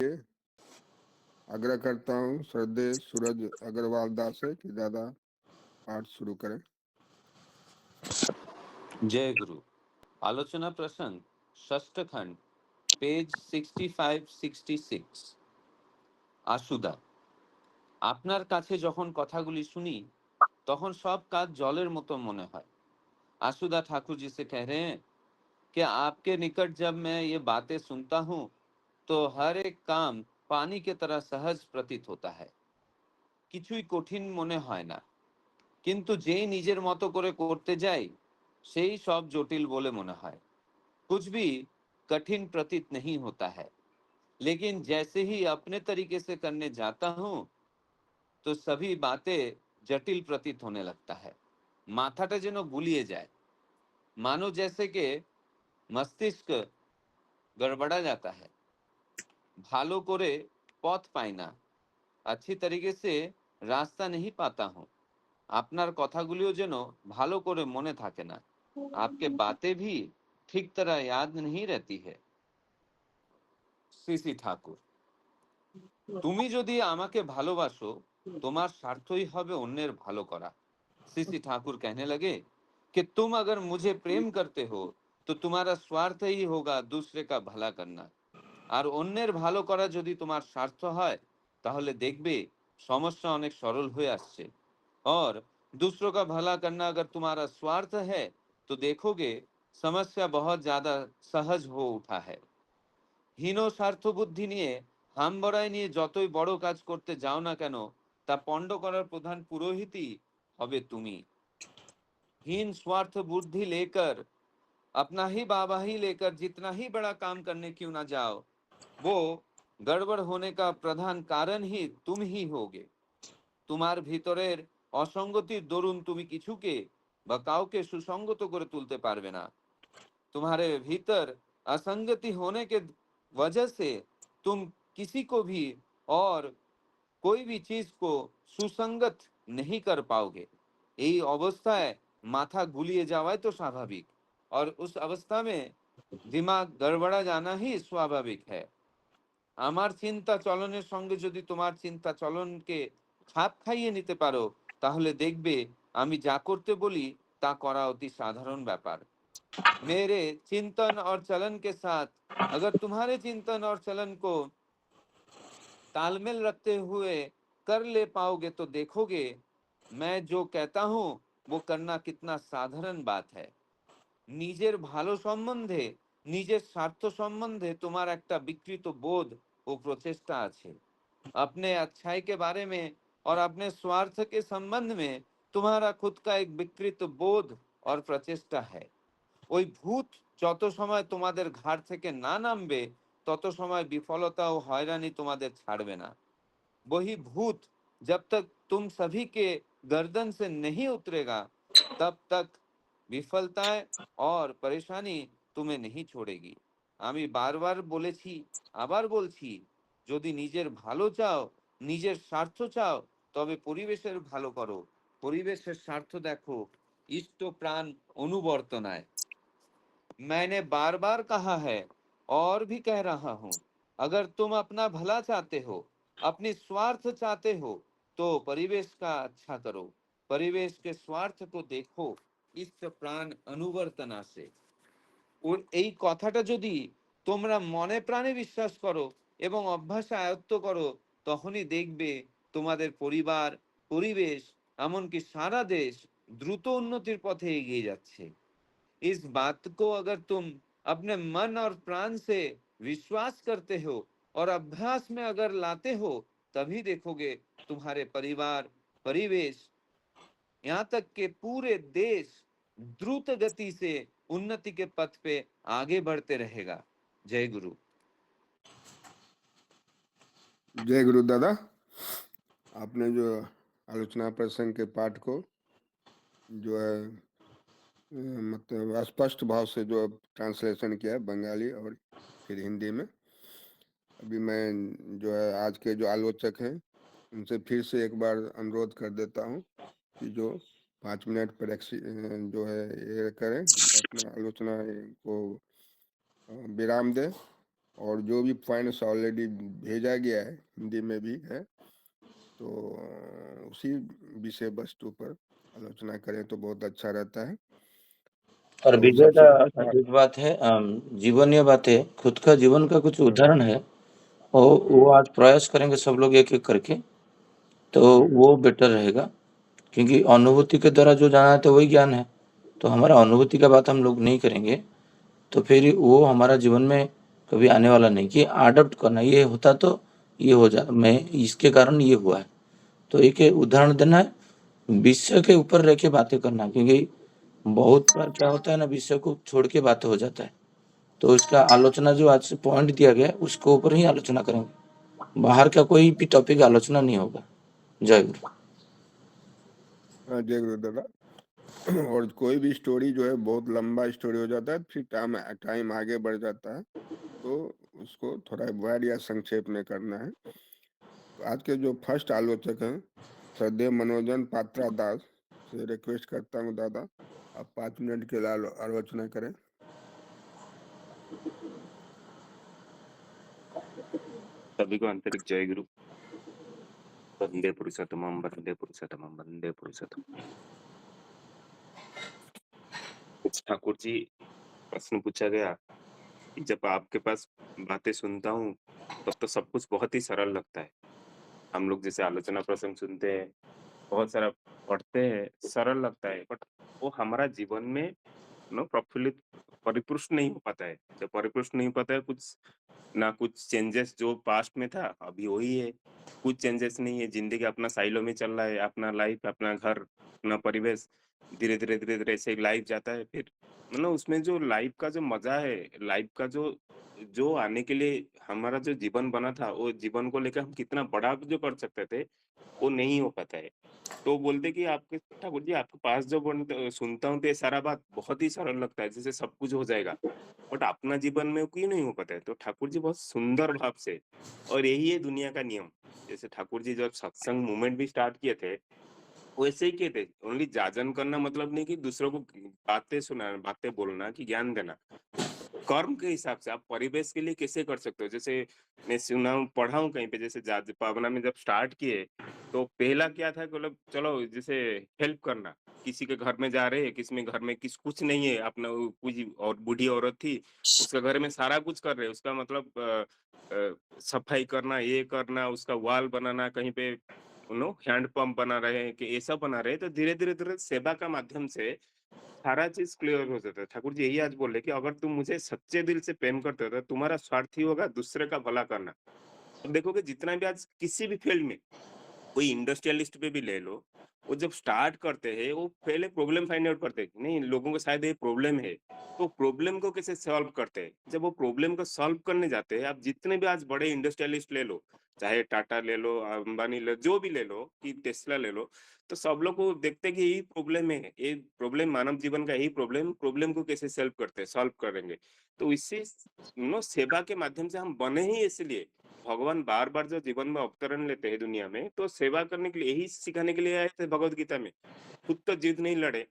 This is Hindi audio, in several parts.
आग्रह करता हूँ श्रद्धेय सूरज अग्रवाल दास से कि ज्यादा पाठ शुरू करें। जय गुरु। आलोचना प्रसंग षष्ठ खंड पेज 65-66। आशुदा, আপনার কাছে যখন কথাগুলি শুনি তখন সব কাজ জলের মতো মনে হয়। आशुदा ठाकुर जी से कह रहे हैं कि आपके निकट जब मैं ये बातें सुनता हूँ तो हर एक काम पानी की तरह सहज प्रतीत होता है, কিছুই কঠিন মনে হয় না। কিন্তু যেই নিজের মতো করে করতে যাই সেই সব জটিল বলে মনে হয়। कुछ भी कठिन प्रतीत नहीं होता है, लेकिन जैसे ही अपने तरीके से करने जाता हूं तो सभी बातें जटिल प्रतीत होने लगता है। माथाटा যেন गुलिए जाए, मानो जैसे कि मस्तिष्क गड़बड़ा जाता है। ভালো করে পথ পাই না, अच्छी तरीके से रास्ता नहीं पाता हूं। আপনার কথাগুলিও যেন ভালো করে মনে থাকে না, आपके बातें भी ठीक तरह याद नहीं रहती है। শ্রী ঠাকুর, তুমি যদি আমাকে ভালোবাসো তোমার স্বার্থই হবে অন্যের ভালো করা। श्री ठाकुर कहने लगे कि तुम अगर मुझे प्रेम करते हो तो तुम्हारा स्वार्थ ही होगा दूसरे का भला करना। আর অন্যের ভালো করা যদি তোমার স্বার্থ হয় তাহলে দেখবে সমস্যা অনেক সরল হয়ে আসছে। और दूसरों का भला करना अगर तुम्हारा स्वार्थ है तो देखोगे समस्या बहुत ज्यादा सहज हो उठा है। হীন স্বার্থ বুদ্ধি নিয়ে হামবড়াই নিয়ে যতই বড় কাজ করতে যাও না কেন তা পণ্ড করার প্রধান পুরোহিতই হবে তুমি। हीन स्वार्थ बुद्धि लेकर अपना ही बाबाही लेकर जितना ही बड़ा काम करने क्यों ना जाओ, वो गड़बड़ होने का प्रधान कारण ही तुम ही होगे। তোমার ভিতরের অসঙ্গতির দরুন তুমি কিছুকে বা কাউকে সুসঙ্গত করে তুলতে পারবে না। तुम्हारे भीतर असंगति होने के वजह से तुम किसी को भी और कोई भी चीज को सुसंगत नहीं कर पाओगे। এই অবস্থায় माथा गुलिए जावा तो स्वाभाविक, और उस अवस्था में दिमाग गड़बड़ा जाना ही स्वाभाविक है। আমার চিন্তা চলনের সঙ্গে যদি তোমার চিন্তা চলনকে খাপ খাইয়ে নিতে পারো তাহলে দেখবে আমি যা করতে বলি তা করা অতি সাধারণ ব্যাপার। मेरे चिंतन और चलन के साथ अगर तुम्हारे चिंतन और चलन को तालमेल रखते हुए कर ले पाओगे तो देखोगे मैं जो कहता हूं वो करना कितना साधारण बात है। নিজের ভালো সম্বন্ধে নিজের স্বার্থ সম্বন্ধে তোমার একটা বিকৃত বোধ ও প্রচেষ্টা আছে। अपने अच्छाई के बारे में और अपने स्वार्थ के संबंध में तुम्हारा खुद का एक विकृत बोध और प्रचेष्टा है। ওই ভূত যত সময় তোমাদের ঘাড় থেকে না নামবে তত সময় বিফলতা ও হয়রানি তোমাদের ছাড়বে না। वही भूत जब तक तुम सभी के गर्दन से नहीं उतरेगा तब तक विफलताएं और परेशानी तुम्हें नहीं छोड़ेगी। আমি বারবার বলেছি আবার বলছি, যদি নিজের ভালো চাও নিজের স্বার্থ চাও তবে পরিবেশের ভালো করো, পরিবেশের স্বার্থ দেখো ইষ্ট প্রাণ অনুবর্তনায়। मैंने बार बार कहा है और भी कह रहा हूं, अगर तुम अपना भला चाहते हो अपनी स्वार्थ चाहते हो तो परिवेश का अच्छा करो, परिवेश के स्वार्थ को देखो इष्ट प्राण अनुवर्तना से। ওর এই কথাটা যদি তোমরা মনে প্রাণে বিশ্বাস করো এবং অভ্যাসে আয়ত্ত করো তখনই দেখবে তোমাদের পরিবার পরিবেশ এমনকি সারা দেশ দ্রুত উন্নতির পথে এগিয়ে যাচ্ছে। इस बात को अगर तुम अपने मन और प्राण से विश्वास करते हो और अभ्यास में अगर लाते हो तभी देखोगे तुम्हारे परिवार परिवेश यहाँ तक के पूरे देश द्रुत गति से उन्नति के पथ पे आगे बढ़ते रहेगा। जय गुरु। जय गुरु दादा, आपने जो आलोचना प्रसंग के पाठ को जो है मतलब स्पष्ट भाव से जो ट्रांसलेशन किया है बंगाली और फिर हिंदी में। अभी मैं जो है आज के जो आलोचक हैं उनसे फिर से एक बार अनुरोध कर देता हूं कि जो 5 मिनट पर जो है ये करें, अपना आलोचना को विराम दें और जो भी पॉइंट्स ऑलरेडी भेजा गया है हिंदी में भी है, तो उसी विषय वस्तु पर आलोचना करें तो बहुत अच्छा रहता है। और तो विजय सबसे का एक बात है, जीवनीय बातें, खुद का जीवन का कुछ उदाहरण है, वो आज प्रयास करेंगे सब लोग एक-एक करके, तो वो बेटर रहेगा। क्योंकि अनुभूति के द्वारा जो जाना है तो वही ज्ञान है। तो हमारा अनुभूति का बात हम लोग नहीं करेंगे, तो फिर वो हमारा जीवन में कभी आने वाला नहीं कि अडॉप्ट करना, ये होता तो ये हो जा मैं इसके कारण ये हुआ है। तो एक उदाहरण देना है, विषय के ऊपर रह के बातें करना, क्योंकि बहुत बार क्या होता है ना, विषय को छोड़ के बातें हो जाता है। तो इसका आलोचना जो आज से पॉइंट दिया गया है, उसके ऊपर ही आलोचना करेंगे। बाहर का कोई भी टॉपिक आलोचना नहीं होगा। जय गुरु। जय गुरु दादा। और कोई भी स्टोरी जो है बहुत लंबा स्टोरी हो जाता है, फिर टाइम आगे बढ़ जाता है, तो उसको थोड़ा वार या संक्षेप में करना है। तो आज के जो फर्स्ट आलोचक हैं श्रद्धेय मनोजन पात्रा दास से रिक्वेस्ट करता हूँ दादा, आप 5 मिनट के लिए आलोचना करें। सभी को आंतरिक जय गुरु। वंदे पुरुषोत्तमम वंदे पुरुषोत्तमम वंदे पुरुषोत्तम। ठाकुर जी, प्रश्न पूछा गया कि जब आपके पास बातें सुनता हूँ तब तो सब कुछ बहुत ही सरल लगता है। हम लोग जैसे आलोचना प्रसंग सुनते हैं, बहुत सारा पढ़ते हैं, सरल लगता है, बट वो हमारा जीवन में प्रफुल्लित परिपुष्ट नहीं हो पाता है। जब परिपुष्ट नहीं हो पाता है, कुछ ना कुछ चेंजेस जो पास्ट में था अभी वही है, कुछ चेंजेस नहीं है। जिंदगी अपना साइलो में चल रहा है, अपना लाइफ, अपना घर, अपना परिवेश, धीरे धीरे ऐसे लाइफ जाता है। फिर उसमें जो लाइफ का जो मजा है, लाइफ का जो जो आने के लिए हमारा जो जीवन बना था, वो जीवन को लेकर हम कितना बड़ा जो कर सकते थे, वो नहीं हो पाता है। तो बोलते कि आपके ठाकुर जी, आपके पास जो सुनता हूँ तो ये सारा बात बहुत ही सरल लगता है, जैसे सब कुछ हो जाएगा, बट अपना जीवन में वो क्यों नहीं हो पाता है। तो ठाकुर जी बहुत सुंदर भाव से, और यही है दुनिया का नियम। जैसे ठाकुर जी जब सत्संग मूवमेंट भी स्टार्ट किए थे, वैसे ही किए थे। ओनली जाजन करना मतलब नहीं कि दूसरों को बातें सुनाना, बातें बोलना, कि ज्ञान देना। कर्म के हिसाब से आप परिवेश के लिए कैसे कर सकते हो। जैसे मैं सुना हूँ, पढ़ा हूँ कहीं पे, जैसे पावना में जब स्टार्ट किए तो पहला क्या था कि मतलब चलो जैसे हेल्प करना, किसी के घर में जा रहे हैं, किसी में घर में किस कुछ नहीं है, अपना कुछ और बूढ़ी औरत थी, उसका घर में सारा कुछ कर रहे हैं, उसका मतलब सफाई करना, ये करना, उसका वाल बनाना, कहीं पे हैंड पंप बना रहे हैं कि ऐसा बना रहे हैं। तो धीरे धीरे धीरे सेवा का माध्यम से सारा चीज क्लियर हो जाता है। ठाकुर जी यही आज बोले कि अगर तुम मुझे सच्चे दिल से प्रेम करते हो तो तुम्हारा स्वार्थ ही होगा दूसरे का भला करना। अब देखोगे जितना भी आज किसी भी फील्ड में, कोई इंडस्ट्रियलिस्ट पे भी ले लो, वो जब स्टार्ट करते हैं वो पहले प्रॉब्लम फाइंड आउट करते हैं कि नहीं, लोगों को शायद ये प्रॉब्लम है, तो प्रॉब्लम को कैसे सॉल्व करते हैं। जब वो प्रॉब्लम को सॉल्व करने जाते हैं, आप जितने भी आज बड़े इंडस्ट्रियलिस्ट ले लो, चाहे टाटा ले लो, अंबानी ले, जो भी ले लो, कि टेस्ला ले लो, तो सब लोग को देखते हैं कि यही प्रॉब्लम है, ये प्रॉब्लम मानव जीवन का, यही प्रॉब्लम, प्रॉब्लम को कैसे सॉल्व करते हैं, सॉल्व करेंगे। तो इससे सेवा के माध्यम से हम बने ही इसलिए। भगवान बार बार जो जीवन में अवतरण लेते हैं दुनिया में, तो सेवा करने के लिए, यही सिखाने के लिए आए थे भगवत गीता में। खुद तो जिद नहीं लड़े।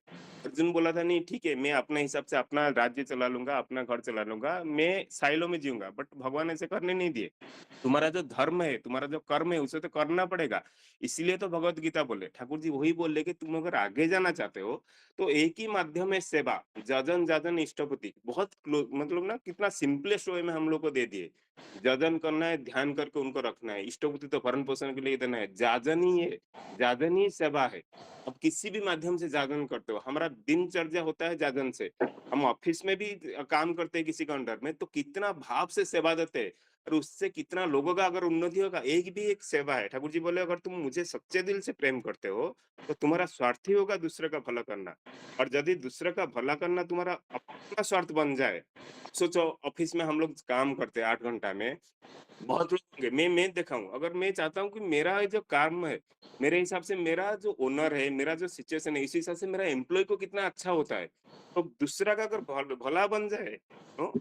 अर्जुन बोला था नहीं ठीक है, मैं अपने हिसाब से अपना राज्य चला लूंगा, अपना घर चला लूंगा, मैं साइलो में जीऊंगा, बट भगवान ऐसे करने नहीं दिए। तुम्हारा जो धर्म है, तुम्हारा जो कर्म है, उसे तो करना पड़ेगा। इसीलिए तो भगवत गीता बोले, ठाकुर जी वही बोले कि तुम अगर आगे जाना चाहते हो तो एक ही माध्यम है सेवा। जजन जजन इष्टपति, बहुत मतलब ना कितना सिंपलेस्ट वे में हम लोग को दे दिए। जजन करना है, ध्यान करके उनको रखना है, इष्टपति तो भरण पोषण के लिए देना है, जाजन ही है, जाजन ही सेवा है। अब किसी भी माध्यम से जाजन करते हो, हमारा दिनचर्या होता है जाजन से। हम ऑफिस में भी काम करते हैं किसी के अंडर में, तो कितना भाव से सेवा देते हैं, और उससे कितना लोगों का अगर उन्नति होगा, एक भी एक सेवा है। ठाकुर जी बोले अगर तुम मुझे सच्चे दिल से प्रेम करते हो तो तुम्हारा स्वार्थ ही होगा दूसरे का भला करना। और यदि दूसरे का भला करना तुम्हारा अपना स्वार्थ बन जाए, सोचो ऑफिस में हम लोग काम करते हैं 8 घंटा में, बहुत लोग होंगे, मैं देखा हूँ, अगर मैं चाहता हूँ कि मेरा जो काम है, मेरे हिसाब से मेरा जो ओनर है, मेरा जो सिचुएशन है, इस हिसाब से मेरा एम्प्लॉय को कितना अच्छा होता है। तो दूसरा का अगर भला बन जाए, तो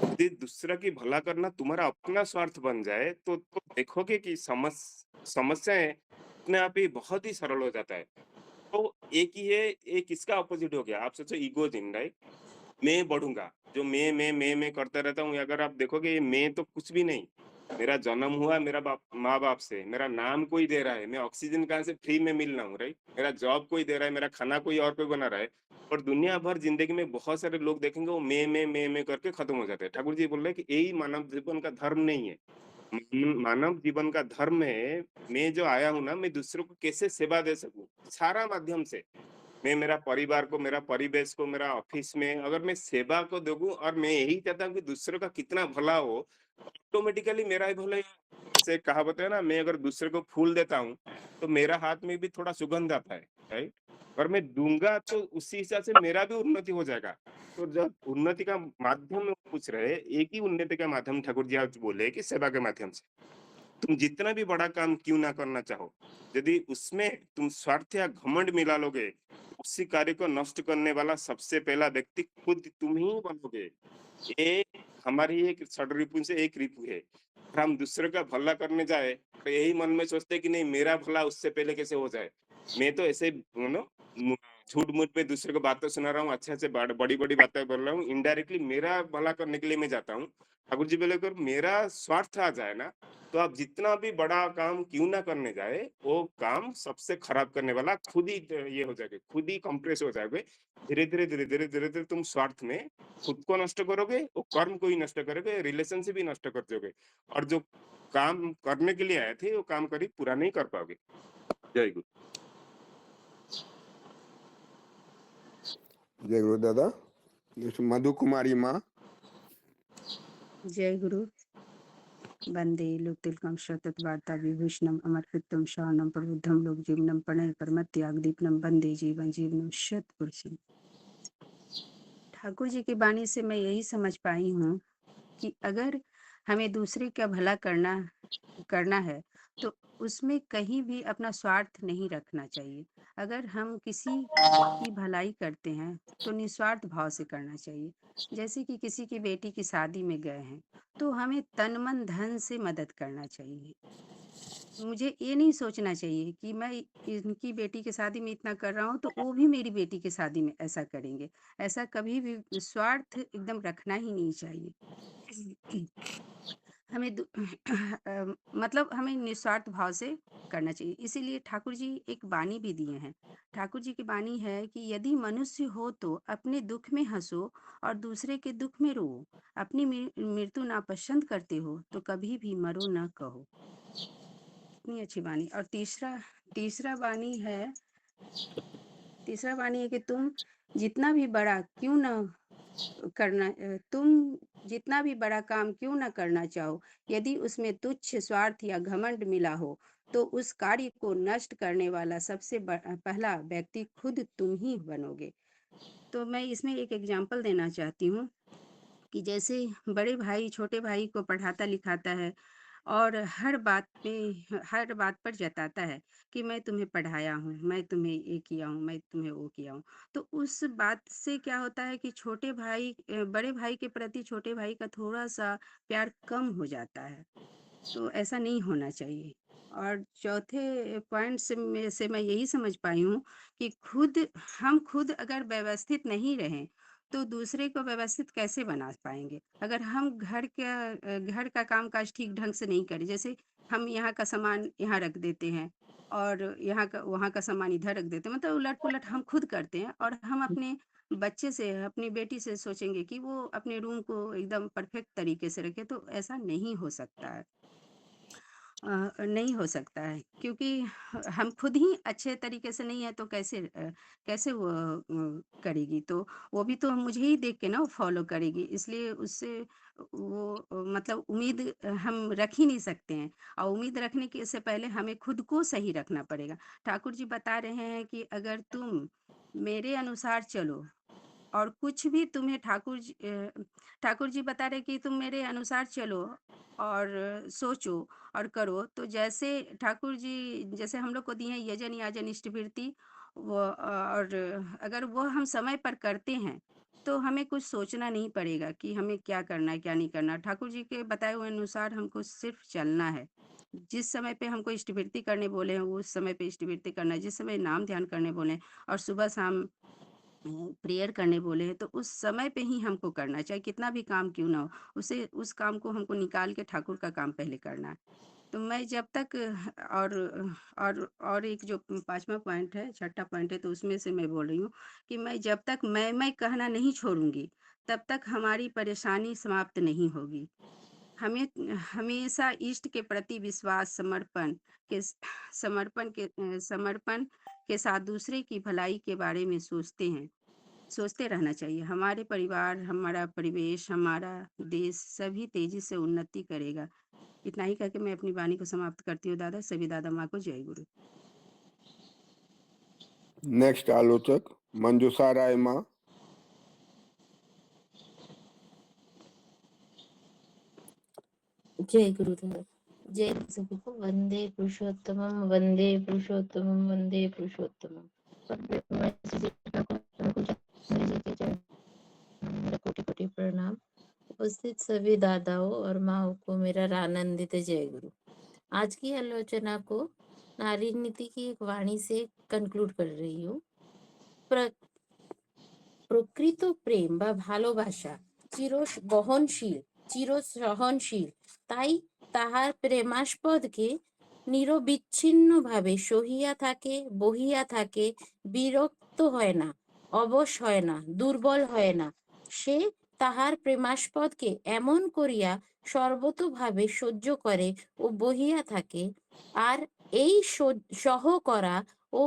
यदि दूसरा की भला करना तुम्हारा अपना स्वार्थ बन जाए, तो देखोगे कि समस्याएं अपने आप ही बहुत ही सरल हो जाता है। तो एक ही है, एक इसका अपोजिट हो गया। आप सोचो इगोजिन, राइट? मैं बढ़ूँगा। जो मैं करता रहता हूँ, अगर आप देखोगे ये मैं तो कुछ भी नहीं। मेरा जन्म हुआ मेरा माँ-बाप से, मेरा नाम कोई दे रहा है, मैं ऑक्सीजन कहाँ से फ्री में मिल रहा हूँ, राइट? मेरा जॉब कोई दे रहा है, मेरा खाना कोई और कोई बना रहा है। और दुनिया भर ज़िंदगी में बहुत सारे लोग देखेंगे वो मैं करके खत्म हो जाते हैं। ठाकुर जी बोल रहे हैं कि यही मानव जीवन का धर्म नहीं है। मानव जीवन का धर्म है, मैं जो आया हूँ ना, मैं दूसरों को कैसे सेवा दे सकूँ, सारा माध्यम से। मैं मेरा परिवार को, मेरा परिवेश को, मेरा ऑफिस में अगर मैं सेवा को दूँ और मैं यही चाहता हूँ कि दूसरों का कितना भला हो, ऑटोमेटिकली मेरा ही भला ही। जैसे एक कहावत है ना, मैं अगर दूसरे को फूल देता हूँ, तो मेरा हाथ में भी थोड़ा सुगंध आता है, राइट? और मैं दूँगा तो उसी हिसाब से मेरा भी उन्नति हो जाएगा। तो जब उन्नति का माध्यम पूछ रहे हैं, एक ही उन्नति का माध्यम ठाकुर जी आज बोले कि सेवा के माध्यम से। तुम जितना भी बड़ा काम क्यों ना करना चाहो, यदि उसमें तुम स्वार्थ या घमंड मिला लोगे, उसी कार्य को नष्ट करने वाला सबसे पहला व्यक्ति खुद तुम ही बनोगे। ये हमारी एक षड्रिपु से एक रिपु है। अगर हम दूसरे का भला करने जाए, तो यही मन में सोचते हैं कि नहीं मेरा भला उससे पहले कैसे हो जाए। मैं तो ऐसे यू नो झूठ-मूठ पे दूसरे को बातें सुना रहा हूँ, अच्छे-अच्छे बड़ी-बड़ी बातें बोल रहा हूँ, इनडायरेक्टली मेरा भला करने के लिए मैं जाता हूँ। ठाकुर जी बोले अगर मेरा स्वार्थ आ जाए ना, तो आप जितना भी बड़ा काम क्यों ना करने जाए, वो काम सबसे खराब करने वाला खुद ही ये हो जाएगा, खुद ही कंप्रेस हो जाओगे। धीरे-धीरे, धीरे-धीरे, धीरे-धीरे तुम स्वार्थ में खुद को नष्ट करोगे, वो कर्म को ही नष्ट करोगे, रिलेशनशिप ही नष्ट कर दोगे और जो काम करने के लिए आए थे, वो काम कभी पूरा नहीं कर पाओगे। जय गुरु। जय गुरु दादा। मधु कुमारी माँ। जय गुरु। वंदे लोकतिलकं शततवार्ता विभूषणम् अमर्पितम शरणं प्रबुद्धं लोक जीवनम प्रणय परमत्याग दीपनम वंदे जीवन जीवनम शत पुरुषम। ठाकुर जी की वाणी से मैं यही समझ पाई हूँ कि अगर हमें दूसरे का भला करना है तो उसमें कहीं भी अपना स्वार्थ नहीं रखना चाहिए। अगर हम किसी की भलाई करते हैं तो निस्वार्थ भाव से करना चाहिए। जैसे कि किसी की बेटी की शादी में गए हैं तो हमें तन मन धन से मदद करना चाहिए। मुझे ये नहीं सोचना चाहिए कि मैं इनकी बेटी की शादी में इतना कर रहा हूँ तो वो भी मेरी बेटी की शादी में ऐसा करेंगे। ऐसा कभी भी स्वार्थ एकदम रखना ही नहीं चाहिए। हमें मतलब हमें निस्वार्थ भाव से करना चाहिए। इसीलिए ठाकुर जी एक वाणी भी दिए हैं। ठाकुर जी की वाणी है कि यदि मनुष्य हो तो अपने दुख में हंसो और दूसरे के दुख में रो। अपनी मृत्यु नापसंद करते हो तो कभी भी मरो न कहो। इतनी अच्छी वाणी। और तीसरा वाणी है कि तुम जितना भी बड़ा काम क्यों न करना चाहो, यदि उसमें तुच्छ स्वार्थ या घमंड मिला हो तो उस कार्य को नष्ट करने वाला सबसे पहला व्यक्ति खुद तुम ही बनोगे। तो मैं इसमें एक एग्जांपल देना चाहती हूँ कि जैसे बड़े भाई छोटे भाई को पढ़ाता लिखाता है और हर बात पर जताता है कि मैं तुम्हें पढ़ाया हूँ, मैं तुम्हें ये किया हूँ, मैं तुम्हें वो किया हूँ। तो उस बात से क्या होता है कि बड़े भाई के प्रति छोटे भाई का थोड़ा-सा प्यार कम हो जाता है। तो ऐसा नहीं होना चाहिए। और चौथे पॉइंट से मैं यही समझ पाई हूँ कि हम खुद अगर व्यवस्थित नहीं रहें तो दूसरे को व्यवस्थित कैसे बना पाएंगे। अगर हम घर का कामकाज ठीक ढंग से नहीं करें, जैसे हम यहाँ का सामान यहाँ रख देते हैं और वहाँ का सामान इधर रख देते हैं, मतलब उलट पुलट हम खुद करते हैं और हम अपने बच्चे से अपनी बेटी से सोचेंगे कि वो अपने रूम को एकदम परफेक्ट तरीके से रखे, तो ऐसा नहीं हो सकता है। नहीं हो सकता है क्योंकि हम खुद ही अच्छे तरीके से नहीं है तो कैसे वो करेगी। तो वो भी तो मुझे ही देख के ना वो फॉलो करेगी, इसलिए उससे वो मतलब उम्मीद हम रख ही नहीं सकते हैं। और उम्मीद रखने के से पहले हमें खुद को सही रखना पड़ेगा। ठाकुर जी बता रहे हैं कि अगर तुम मेरे अनुसार चलो और कुछ भी तुम्हें ठाकुर जी बता रहे कि तुम मेरे अनुसार चलो और सोचो और करो, तो जैसे ठाकुर जी जैसे हम लोग को दिए हैं यजन याजन इष्टवृत्ति, वो और अगर वो हम समय पर करते हैं तो हमें कुछ सोचना नहीं पड़ेगा कि हमें क्या करना है क्या नहीं करना। ठाकुर जी के बताए हुए अनुसार हमको सिर्फ चलना है। जिस समय पे हमको इष्टवृत्ति करने बोले हैं उस समय पे इष्टवृत्ति करना है, जिस समय नाम ध्यान करने बोले हैं और सुबह शाम प्रेयर करने बोले हैं, तो उस समय पे ही हमको करना है, चाहे कितना भी काम क्यों ना हो, उसे उस काम को हमको निकाल के ठाकुर का काम पहले करना है। तो मैं जब तक और एक जो 5वां पॉइंट है, छठा पॉइंट है, तो उसमें से मैं बोल रही हूँ कि मैं जब तक मैं कहना नहीं छोड़ूँगी, तब तक हमारी परेशानी समाप्त नहीं होगी। हमें हमेशा इष्ट के प्रति विश्वास, समर्पण के साथ दूसरे की भलाई के बारे में सोचते रहना चाहिए। हमारे परिवार, हमारा परिवेश, हमारा देश सभी तेजी से उन्नति करेगा। इतना ही करके मैं अपनी वाणी को समाप्त करती हूँ दादा। सभी दादा माँ को जय गुरु। नेक्स्ट आलोचक मंजूषा राय माँ। जय गुरुदेव। जय सभी को। वंदे पुरुषोत्तमम, वंदे पुरुषोत्तमम, वंदे पुरुषोत्तमम। कोटि कोटि प्रणाम। उपस्थित सभी दादाओं और माओ को मेरा आनंदित जय गुरु। आज की आलोचना को नारी नीति की एक वाणी से कंक्लूड कर रही हूँ। প্রকৃত প্রেম বা ভালোবাসা চিরসহনশীল, তাই তাহার প্রেমাস্পদকে নিরবিচ্ছিন্নভাবে সহিয়া থাকে, বহিয়া থাকে, বিরক্ত হয় না, অবশ হয় না, দুর্বল হয় না। সে তাহার প্রেমাস্পদকে এমন করিয়া সর্বতোভাবে সহ্য করে ও বহিয়া থাকে। আর এই সহ করা ও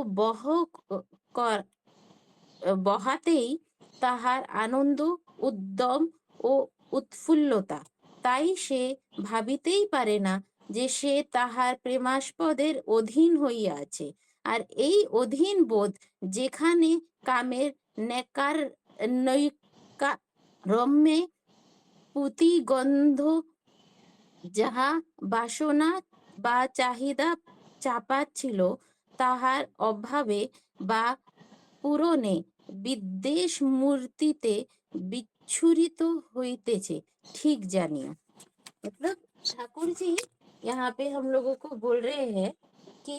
বহাতেই তাহার আনন্দ, উদ্যম ও উৎফুল্লতা। তাই সে ভাবিতেই পারে না যে সে তাহার প্রেমাস্পদের অধীন হইয়া আছে। আর এই অধীন বোধ যেখানে কামের নৈকারম্যে পুতিগন্ধ, যাহা বাসনা বা চাহিদা চাপাচ্ছিল, তাহার অভাবে বা পূরণে विद्वेष मूर्तिते विच्छुरित होइतेছে, ठीक जानिए। मतलब ठाकुर जी यहाँ पे हम लोगों को बोल रहे हैं कि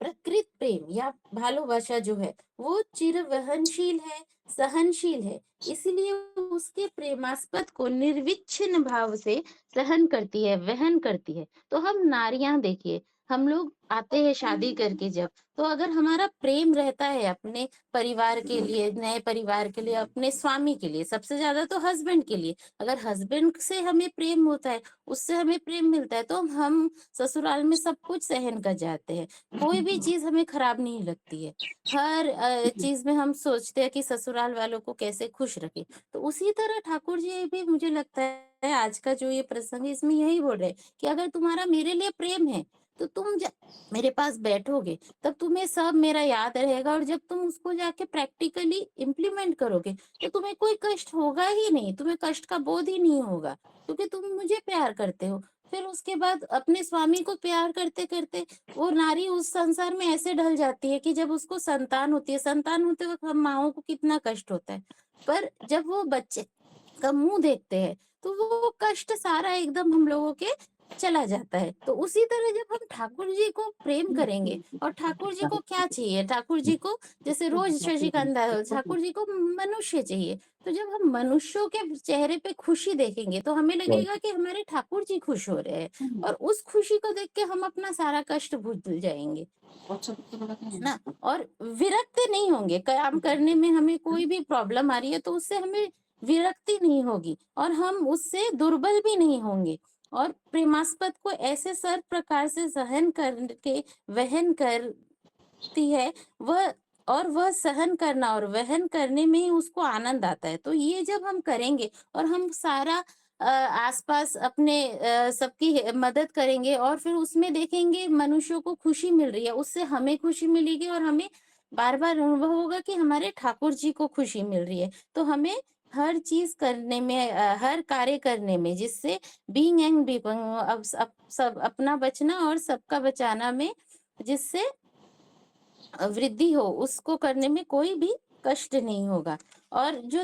प्रकृत प्रेम या भालोबाशा जो है वो चिरवहनशील है, सहनशील है, इसलिए उसके प्रेमास्पद को निर्विच्छिन्न भाव से सहन करती है, वहन करती है। तो हम नारियां देखिए, हम लोग आते हैं शादी करके जब, तो अगर हमारा प्रेम रहता है अपने परिवार के लिए, नए परिवार के लिए, अपने स्वामी के लिए, सबसे ज्यादा तो हस्बैंड के लिए, अगर हस्बैंड से हमें प्रेम होता है, उससे हमें प्रेम मिलता है, तो हम ससुराल में सब कुछ सहन कर जाते हैं। कोई भी चीज हमें खराब नहीं लगती है। हर चीज में हम सोचते हैं कि ससुराल वालों को कैसे खुश रखे। तो उसी तरह ठाकुर जी भी, मुझे लगता है आज का जो ये प्रसंग है, इसमें यही बोल रहे हैं कि अगर तुम्हारा मेरे लिए प्रेम है, तो तुम मेरे पास बैठोगे, तब तुम्हें सब मेरा याद रहेगा, और जब तुम उसको जाके प्रैक्टिकली इम्प्लीमेंट करोगे, तो तुम्हें कोई कष्ट होगा ही नहीं, तुम्हें कष्ट का बोध ही नहीं होगा, क्योंकि तुम मुझे प्यार करते हो। फिर उसके बाद अपने स्वामी को प्यार करते करते वो नारी उस संसार में ऐसे ढल जाती है कि जब उसको संतान होती है, संतान होते वक्त हम माओ को कितना कष्ट होता है, पर जब वो बच्चे का मुंह देखते हैं, तो वो कष्ट सारा एकदम हम लोगों के चला जाता है। तो उसी तरह जब हम ठाकुर जी को प्रेम करेंगे, और ठाकुर जी को क्या चाहिए, ठाकुर जी को जैसे रोज शशिकांत ठाकुर जी को मनुष्य चाहिए। तो जब हम मनुष्यों के चेहरे पे खुशी देखेंगे, तो हमें लगेगा कि हमारे ठाकुर जी खुश हो रहे हैं, और उस खुशी को देख के हम अपना सारा कष्ट भूल जाएंगे, है ना। और विरक्त नहीं होंगे, काम करने में हमें कोई भी प्रॉब्लम आ रही है, तो उससे हमें विरक्ति नहीं होगी, और हम उससे दुर्बल भी नहीं होंगे। और प्रेमास्पद को ऐसे सर्व प्रकार से सहन करके वहन करती है वह, और वह सहन करना और वहन करने में ही उसको आनंद आता है। तो ये जब हम करेंगे, और हम सारा आसपास अपने सबकी मदद करेंगे, और फिर उसमें देखेंगे मनुष्यों को खुशी मिल रही है, उससे हमें खुशी मिलेगी, और हमें बार बार अनुभव होगा कि हमारे ठाकुर जी को खुशी मिल रही है। तो हमें हर चीज करने में, हर कार्य करने में, जिससे बीइंग एंड बीइंग, अब सब अपना बचना और सबका बचाना में जिससे वृद्धि हो, उसको करने में कोई भी कष्ट नहीं होगा। और जो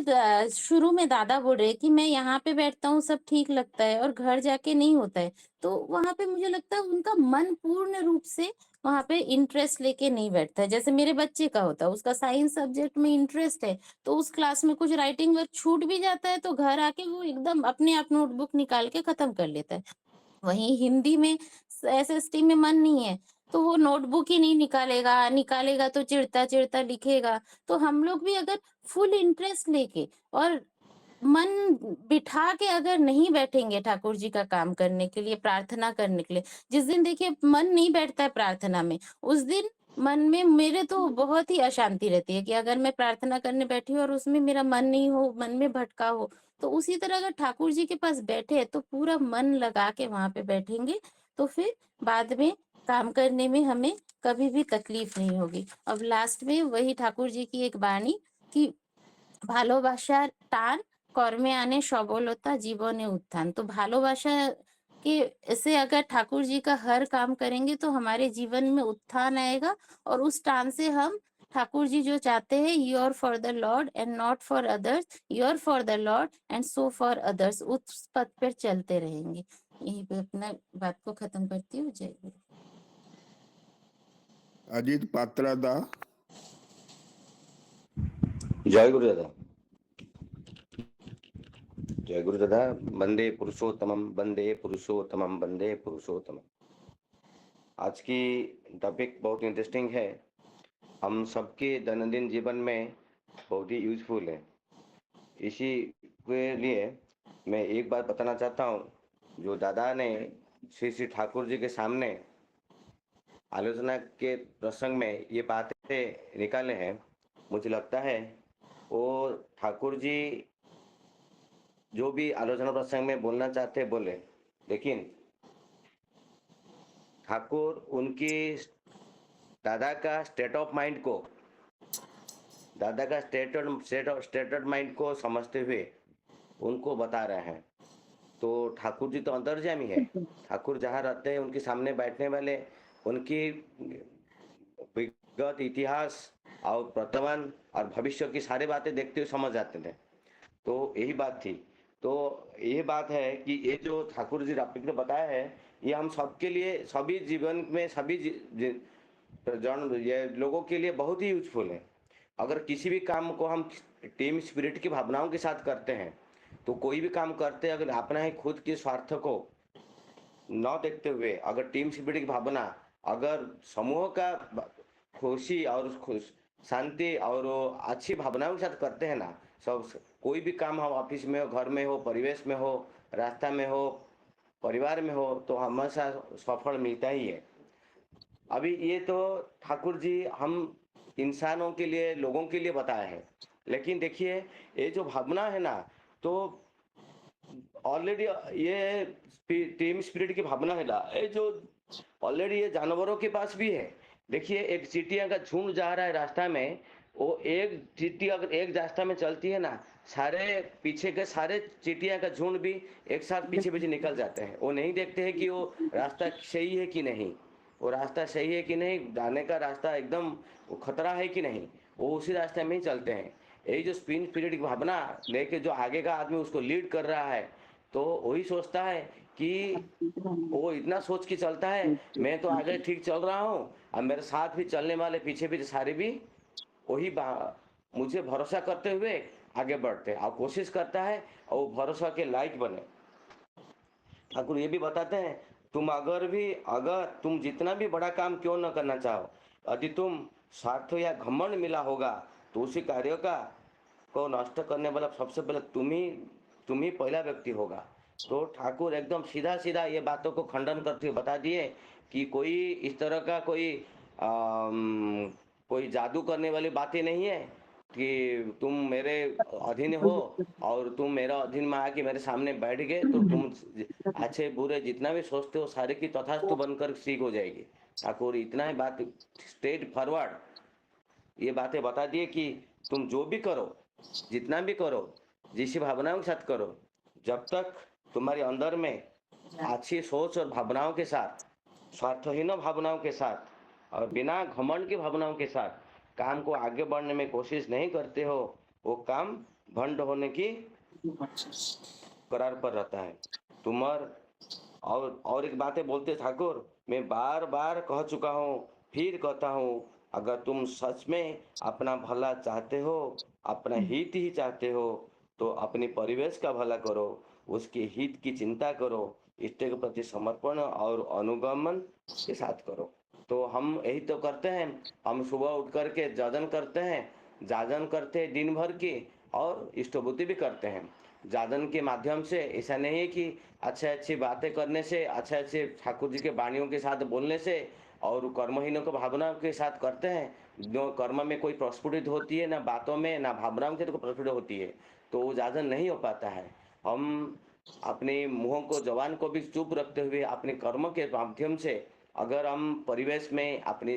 शुरू में दादा बोल रहे कि मैं यहाँ पे बैठता हूँ सब ठीक लगता है और घर जाके नहीं होता है, तो वहां पे मुझे लगता है उनका मन पूर्ण रूप से वहां पे इंटरेस्ट लेके नहीं बैठता है। जैसे मेरे बच्चे का होता है, उसका साइंस सब्जेक्ट में इंटरेस्ट है, तो उस क्लास में कुछ राइटिंग वर्क छूट भी जाता है तो घर आके वो एकदम अपने आप नोटबुक निकाल के खत्म कर लेता है। वहीं हिंदी में एसएसटी में मन नहीं है, तो वो नोटबुक ही नहीं निकालेगा, निकालेगा तो चिढ़ता-चिढ़ता लिखेगा। तो हम लोग भी अगर फुल इंटरेस्ट लेके और मन बिठा के अगर नहीं बैठेंगे ठाकुर जी का काम करने के लिए, प्रार्थना करने के लिए, जिस दिन देखिए मन नहीं बैठता है प्रार्थना में, उस दिन मन में मेरे तो बहुत ही अशांति रहती है कि अगर मैं प्रार्थना करने बैठी हूँ और उसमें मेरा मन नहीं हो, मन में भटका हो, तो उसी तरह अगर ठाकुर जी के पास बैठे तो पूरा मन लगा के वहां पे बैठेंगे, तो फिर बाद में काम करने में हमें कभी भी तकलीफ नहीं होगी। अब लास्ट में वही ठाकुर जी की एक वाणी कि ভালোবাসার টান কর্মে आने सबलता जीवने उत्थान। तो भालोबाशा के से अगर ठाकुर जी का हर काम करेंगे तो हमारे जीवन में उत्थान आएगा और उस टान से हम ठाकुर जी जो चाहते हैं your for the Lord and not for others, your for the Lord and so for others, उस पथ पर चलते रहेंगे। यहीं पे अपना बात को खत्म करती हूँ। जय गुरु। अजीत पात्रा दा। जय गुरु दादा। जय गुरु दादा। वंदे पुरुषोत्तमम, वंदे पुरुषोत्तमम, वंदे पुरुषोत्तमम। आज की टॉपिक बहुत इंटरेस्टिंग है, हम सबके दैनंदिन जीवन में बहुत ही यूजफुल है। इसी के लिए मैं एक बात बताना चाहता हूँ, जो दादा ने श्री श्री ठाकुर जी के सामने आलोचना के प्रसंग में ये बातें निकाले हैं, मुझे लगता है वो ठाकुर जी जो भी आलोचना प्रसंग में बोलना चाहते बोले, लेकिन ठाकुर उनकी दादा का स्टेट ऑफ माइंड को, दादा का स्टेट ऑफ माइंड को समझते हुए उनको बता रहे हैं। तो ठाकुर जी तो अंतर्यामी है, ठाकुर जहाँ रहते हैं उनके सामने बैठने वाले उनकी विगत इतिहास और वर्तमान और भविष्य की सारी बातें देखते हुए समझ जाते थे। तो यही बात थी। तो ये बात है कि ये जो ठाकुर जी टॉपिक ने बताया है, ये हम सबके लिए, सभी जीवन में सभी जन ये लोगों के लिए बहुत ही यूजफुल है। अगर किसी भी काम को हम टीम स्पिरिट की भावनाओं के साथ करते हैं, तो कोई भी काम करते हैं अगर अपना ही खुद के स्वार्थ को न देखते हुए, अगर टीम स्पिरिट की भावना, अगर समूह का खुशी और शांति और अच्छी भावनाओं के साथ करते हैं ना, सब कोई भी काम हो, ऑफिस में हो, घर में हो, परिवेश में हो, रास्ता में हो, परिवार में हो, तो हमेशा सफल मिलता ही है। अभी ये तो ठाकुर जी हम इंसानों के लिए, लोगों के लिए बताए हैं, लेकिन देखिए ये जो भावना है ना, तो ऑलरेडी ये टीम स्पिरिट की भावना है ना, ये जो ऑलरेडी ये जानवरों के पास भी है। देखिए एक चींटियां का झुंड जा रहा है रास्ता में, वो एक चींटी अगर एक रास्ता में चलती है ना, सारे पीछे के सारे चींटियां का झुंड भी एक साथ पीछे पीछे निकल जाते हैं। वो नहीं देखते हैं कि वो रास्ता सही है कि नहीं, वो रास्ता सही है कि नहीं, जाने का रास्ता एकदम खतरा है कि नहीं, वो उसी रास्ते में ही चलते हैं। यही जो स्पिन स्पिरिट की भावना लेके जो आगे का आदमी उसको लीड कर रहा है, तो वही सोचता है कि वो इतना सोच के चलता है मैं तो आगे ठीक चल रहा हूँ, और मेरे साथ भी चलने वाले पीछे भी सारे भी वही मुझे भरोसा करते हुए आगे बढ़ते हैं, और कोशिश करता है और वो भरोसा के लायक बने। ठाकुर ये भी बताते हैं, अगर तुम जितना भी बड़ा काम क्यों न करना चाहो, यदि तुम स्वार्थ या घमंड मिला होगा, तो उसी कार्य को नष्ट करने वाला सबसे पहले तुम ही पहला व्यक्ति होगा। तो ठाकुर एकदम सीधा सीधा ये बातों को खंडन करते हुए बता दिए कि कोई इस तरह का कोई जादू करने वाली बातें नहीं है कि तुम मेरे अधीन हो और तुम मेरा अधीन में आके मेरे सामने बैठ गए तो तुम अच्छे बुरे जितना भी सोचते हो सारे की तथास्तु बनकर सीख हो जाएगी। ठाकुर इतना ही बात स्ट्रेट फॉरवर्ड ये बातें बता दिए कि तुम जो भी करो, जितना भी करो, जिस भावनाओं के साथ करो, जब तक तुम्हारे अंदर में अच्छी सोच और भावनाओं के साथ, स्वार्थहीन भावनाओं के साथ और बिना घमंड की भावनाओं के साथ काम को आगे बढ़ने में कोशिश नहीं करते हो, वो काम भंड होने की करार पर रहता है। तुम्हार और एक बातें बोलते ठाकुर, मैं बार बार कह चुका हूँ, फिर कहता हूँ, अगर तुम सच में अपना भला चाहते हो, अपना हित ही चाहते हो, तो अपने परिवेश का भला करो, उसके हित की चिंता करो, इष्ट के प्रति समर्पण और अनुगमन के साथ करो। तो हम यही तो करते हैं। हम सुबह उठ करके जाजन करते हैं दिन भर की, और इष्टभूति भी करते हैं। जाजन के माध्यम से ऐसा नहीं है कि अच्छे अच्छी बातें करने से, अच्छे अच्छे ठाकुर जी के वाणियों के साथ बोलने से और कर्महीनों को भावना के साथ करते हैं। जो कर्म में कोई प्रस्फुटित होती है, ना बातों में ना भावनाओं से तो प्रस्फुटित होती है, तो वो जाजन नहीं हो पाता है। हम अपने मुंह को जवान को भी चुप रखते हुए अपने कर्म के माध्यम से अगर हम परिवेश में अपनी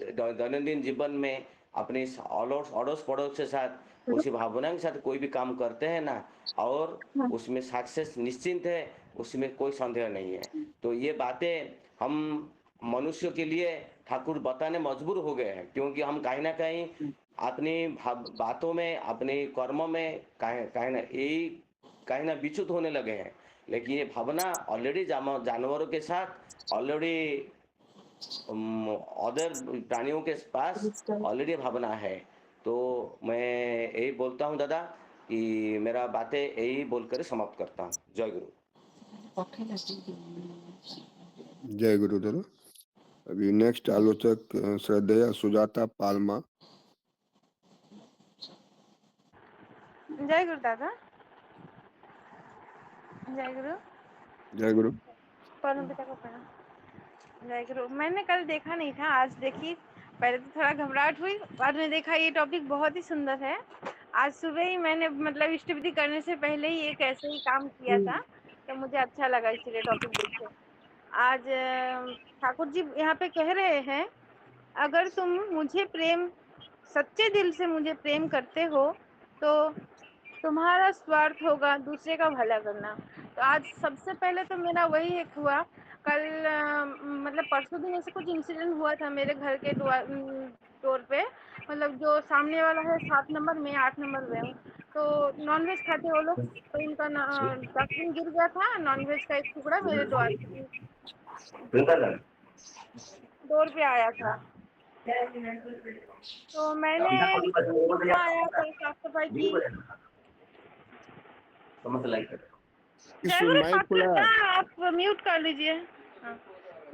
दैनंदिन जीवन में अपने अड़ोस पड़ोस के साथ उसी भावना के साथ कोई भी काम करते हैं ना, और उसमें सक्सेस निश्चिंत है, उसमें कोई संदेह नहीं है। तो ये बातें हम मनुष्य के लिए ठाकुर बताने मजबूर हो गए हैं, क्योंकि हम कहीं ना कहीं अपनी बातों में, अपने कर्मों में कहीं ना विच्युत होने लगे हैं। लेकिन ये भावना ऑलरेडी जानवरों के साथ ऑलरेडी अदर प्राणियों के पास ऑलरेडी भावना है। तो मैं यही बोलता हूँ दादा कि मेरा बातें यही बोलकर समाप्त करता हूँ। जय गुरु। जय गुरु दादा। अभी नेक्स्ट आलोचक श्रद्धेय सुजाता पालमा। जय गुरु दादा। जय गुरु। जय गुरु। परम पिता को प्रणाम। जय गुरु। मैंने कल देखा नहीं था, आज देखी। पहले तो थोड़ा घबराहट हुई, बाद में देखा ये टॉपिक बहुत ही सुंदर है। आज सुबह ही मैंने मतलब इष्टविधि करने से पहले ही एक ऐसे ही काम किया था, तो मुझे अच्छा लगा इसलिए टॉपिक देख के। आज ठाकुर जी यहाँ पे कह रहे हैं, अगर तुम मुझे सच्चे दिल से मुझे प्रेम करते हो तो तुम्हारा स्वार्थ होगा दूसरे का भला करना। तो आज सबसे पहले तो मेरा वही एक हुआ। कल मतलब परसों दिन ऐसे कुछ इंसिडेंट हुआ था मेरे घर के डोर पे। मतलब जो सामने वाला है 7 नंबर में 8 नंबर में, तो नॉनवेज खाते वो लोग, तो उनका डस्टबिन गिर गया था, नॉनवेज का एक टुकड़ा मेरे डोर पे आया था। तो मैंने किया आया कल साफ सफाई की। जय गुरु माइक ठाकुर, खुला है। आप म्यूट कर लीजिए। हाँ,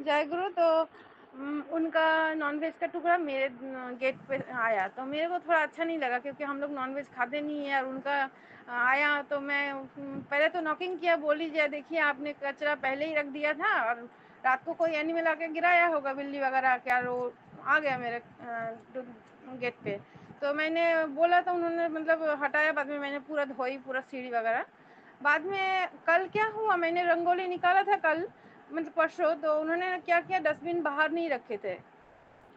जय गुरु। तो उनका नॉनवेज का टुकड़ा मेरे गेट पे आया, तो मेरे को थोड़ा अच्छा नहीं लगा, क्योंकि हम लोग नॉनवेज खाते नहीं है। और उनका आया तो मैं पहले तो नॉकिंग किया, बोली जाए देखिए आपने कचरा पहले ही रख दिया था और रात को कोई एनिमल आके गिराया होगा, बिल्ली वगैरह क्या, वो आ गया मेरे गेट पे। तो मैंने बोला, तो उन्होंने मतलब हटाया। बाद में मैंने पूरा धोई, पूरा सीढ़ी वगैरह। बाद में कल क्या हुआ, मैंने रंगोली निकाला था कल, मतलब परसों, तो उन्होंने क्या किया, डस्टबिन बाहर नहीं रखे थे